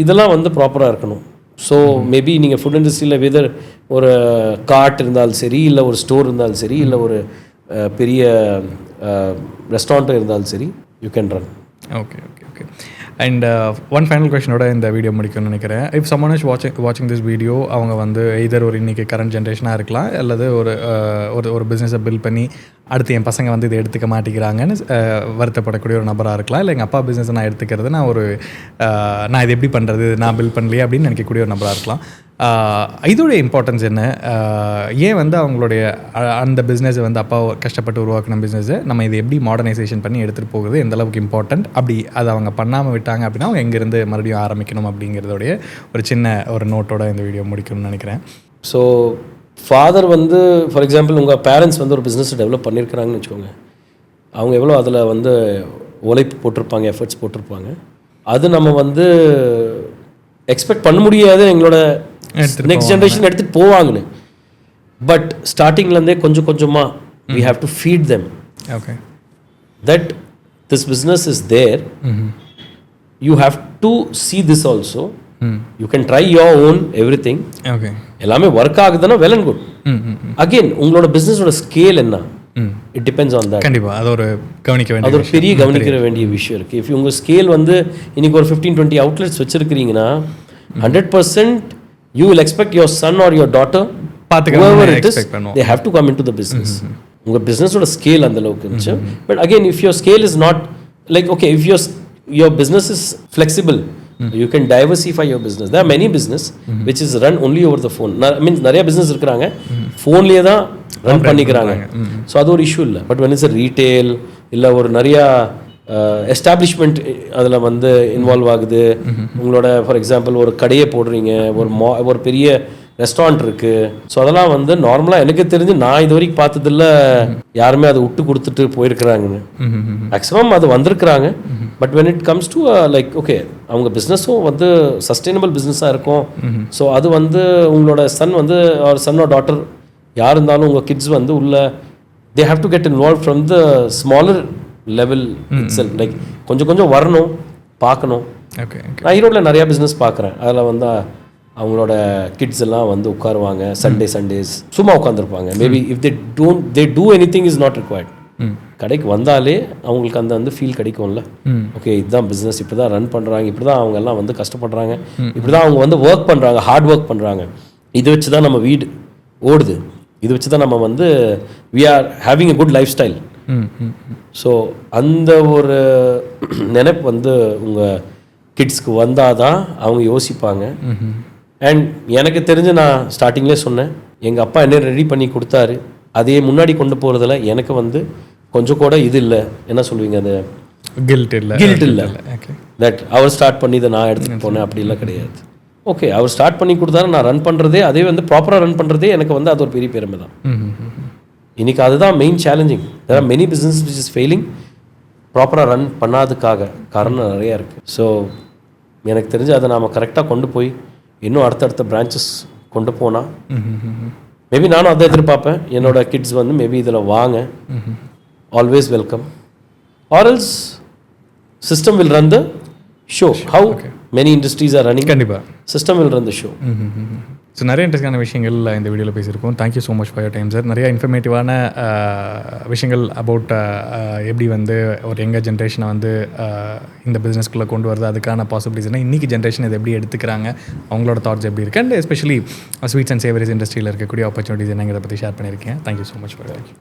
இதெல்லாம் வந்து ப்ராப்பராக இருக்கணும். ஸோ மேபி நீங்கள் ஃபுட் இண்டஸ்ட்ரியில் வெதர் ஒரு கார்ட் இருந்தாலும் சரி, இல்லை ஒரு ஸ்டோர் இருந்தாலும் சரி, இல்லை ஒரு பெரிய ரெஸ்டாரண்ட்டு இருந்தாலும் சரி, you can run. Okay okay okay. And one final கொஷனோட இந்த வீடியோ முடிக்கணும்னு நினைக்கிறேன். இஃப் சம்மன் இஸ் வாட்சிங் திஸ் வீடியோ, அவங்க வந்து எதர் ஒரு இன்றைக்கி கரண்ட் ஜென்ரேஷனாக இருக்கலாம், அல்லது ஒரு பிஸ்னஸை பில்ட் பண்ணி அடுத்து என் பசங்க வந்து இதை எடுத்துக்க மாட்டேங்கிறாங்கன்னு வருத்தப்படக்கூடிய ஒரு நபராக இருக்கலாம். இல்லை எங்கள் அப்பா பிஸ்னஸை நான் எடுத்துக்கிறது நான் இது எப்படி பண்ணுறது, நான் பில்ட் பண்ணலையே அப்படின்னு நினைக்கக்கூடிய ஒரு நபராக இருக்கலாம். இதோடைய இம்பார்ட்டன்ஸ் என்ன, ஏன் வந்து அவங்களுடைய அந்த பிஸ்னஸை வந்து அப்பா கஷ்டப்பட்டு உருவாக்கின பிஸ்னஸை நம்ம இதை எப்படி மாடர்னைசேஷன் பண்ணி எடுத்துகிட்டு போகிறது எந்த அளவுக்கு இம்பார்ட்டன்ட், அப்படி அதை அவங்க பண்ணாமல் விட்டாங்க அப்படின்னா அவங்க எங்கேருந்து மறுபடியும் ஆரம்பிக்கணும் அப்படிங்கிறதோடைய ஒரு சின்ன ஒரு நோட்டோட இந்த வீடியோ முடிக்கணும்னு நினைக்கிறேன். ஸோ ஃபாதர் வந்து ஃபார் எக்ஸாம்பிள் உங்கள் பேரண்ட்ஸ் வந்து ஒரு பிஸ்னஸ் டெவலப் பண்ணியிருக்கிறாங்கன்னு வச்சுக்கோங்க, அவங்க எவ்வளோ அதில் வந்து உழைப்பு போட்டிருப்பாங்க, எஃபர்ட்ஸ் போட்டிருப்பாங்க, அது நம்ம வந்து எக்ஸ்பெக்ட் பண்ண முடியாது எங்களோட நெக்ஸ்ட் ஜென்ரேஷன் எடுத்துகிட்டு போவாங்கன்னு. பட் ஸ்டார்டிங்லேருந்தே கொஞ்சம் கொஞ்சமாக we have to feed them. Okay. That this business is there. You have to see this also. You can try your own everything. Okay. எல்லாமே ஒர்க் ஆகுதுன்னா வெல் அண்ட் குட். அகெயின் உங்களோட பிஸ்னஸோட scale என்ன, it depends on that. கண்டிப்பாக அது ஒரு கவனிக்க வேண்டிய, அது ஒரு பெரிய கவனிக்கிற வேண்டிய விஷயம் இருக்குது. இஃப் உங்கள் ஸ்கேல் வந்து இன்னைக்கு ஒரு 15-20 outlets வச்சுருக்கிறீங்கன்னா 100% you will expect your son or your daughter, whoever it is, they have to come into the business. உங்கள் பிஸ்னஸோட ஸ்கேல் அந்த அளவுக்கு இருந்துச்சு. But again if your scale is not like okay, if your business is flexible, you can diversify your business. There are many business which is run only over the phone. Means நிறைய business இருக்கிறாங்க ஃபோன்லேயே தான் run பண்ணிக்கிறாங்க. So அது ஒரு issue இல்லை. But when it's a retail இல்லை ஒரு நிறையா எஸ்டாப்ளிஷ்மெண்ட் அதில் வந்து இன்வால்வ் ஆகுது. உங்களோட ஃபார் எக்ஸாம்பிள் ஒரு கடையை போடுறீங்க, ஒரு பெரிய ரெஸ்டாரண்ட் இருக்குது. ஸோ அதெல்லாம் வந்து நார்மலாக எனக்கு தெரிஞ்சு நான் இது வரைக்கும் பார்த்ததில்ல யாருமே அதை விட்டு கொடுத்துட்டு போயிருக்கிறாங்கன்னு. மேக்ஸிமம் அது வந்திருக்கிறாங்க. But when it comes to like okay, அவங்க பிஸ்னஸும் வந்து சஸ்டைனபிள் பிஸ்னஸாக இருக்கும். ஸோ அது வந்து உங்களோட சன் ஆர் டாட்டர் யார் இருந்தாலும் உங்கள் கிட்ஸ் வந்து உள்ள they have to get involve from the smaller level itself. Like கொஞ்சம் கொஞ்சம் வரணும், பார்க்கணும். ஓகே, நான் ஈரோட்டில் நிறையா பிஸ்னஸ் பார்க்குறேன். அதில் வந்து அவங்களோட கிட்ஸ் எல்லாம் வந்து உட்காருவாங்க சண்டேஸ் சும்மா உட்காந்துருப்பாங்க. Maybe if they do any thing is not required. கடைக்கு வந்தாலே அவங்களுக்கு அந்த வந்து ஃபீல் கிடைக்கும்ல, ஓகே இதுதான் பிஸ்னஸ், இப்படி தான் ரன் பண்ணுறாங்க, இப்படி தான் அவங்க எல்லாம் வந்து கஷ்டப்படுறாங்க, இப்படி தான் அவங்க வந்து ஒர்க் பண்ணுறாங்க, ஹார்ட் ஒர்க் பண்ணுறாங்க, இது வச்சு தான் நம்ம வீடு ஓடுது, இது வச்சு தான் நம்ம வந்து we are having a good lifestyle. So அந்த ஒரு நினைப்பு வந்து உங்கள் கிட்ஸ்க்கு வந்தால் தான் அவங்க யோசிப்பாங்க. அண்ட் எனக்கு தெரிஞ்சு நான் ஸ்டார்டிங்லேயே சொன்னேன், எங்கள் அப்பா என்ன ரெடி பண்ணி கொடுத்தாரு, அதையே முன்னாடி கொண்டு போகிறதுல எனக்கு வந்து கொஞ்சம் கூட இது இல்லை, என்ன சொல்லுவீங்க, அது கில்ட் இல்லை தட் அவர் ஸ்டார்ட் பண்ணி இதை நான் எடுத்துகிட்டு போனேன் அப்படிலாம் கிடையாது. ஓகே, அவர் ஸ்டார்ட் பண்ணி கொடுத்தாரு, நான் ரன் பண்ணுறதே, அதே வந்து ப்ராப்பராக ரன் பண்ணுறதே எனக்கு வந்து அது ஒரு பெரிய பெருமை தான். இன்றைக்கி அதுதான் main challenging. There are many business which is failing, ப்ராப்பராக ரன் பண்ணாததுக்காக காரணம் நிறையா இருக்குது. ஸோ எனக்கு தெரிஞ்சு அதை நாம் கரெக்டாக கொண்டு போய் இன்னும் அடுத்தடுத்த பிரான்ச்சஸ் கொண்டு போனால் மேபி நானும் அதை எதிர்பார்ப்பேன். என்னோட கிட்ஸ் வந்து மேபி இதில் வாங்க, always welcome, or else system will run the show. How many industries are running, கண்டிப்பாக system will run the show. So நிறைய இன்ட்ரெஸ்டான விஷயங்கள் இந்த வீடியோவில் பேசியிருக்கோம். Thank you so much for your time sir. நிறைய இன்ஃபர்மேட்டிவான விஷயங்கள் அபவுட் எப்படி வந்து ஒரு யங்கர் ஜென்ரேஷனை வந்து இந்த பிஸ்னஸ்குள்ளே கொண்டு வருது, அதுக்கான பாசிபிலிட்டிஸ்னால் இன்றைக்கி ஜென்ரேஷன் இதை எப்படி எடுத்துக்கிறாங்க, அவங்களோட தாட்ஸ் எப்படி இருக்குது, and especially sweets and savouries இண்டஸ்ட்ரியில் இருக்கக்கூடிய ஆப்பர்ச்சுனிட்டிஸ் என்னங்கிறத பற்றி ஷேர் பண்ணியிருக்கேன். Thank you so much for your time.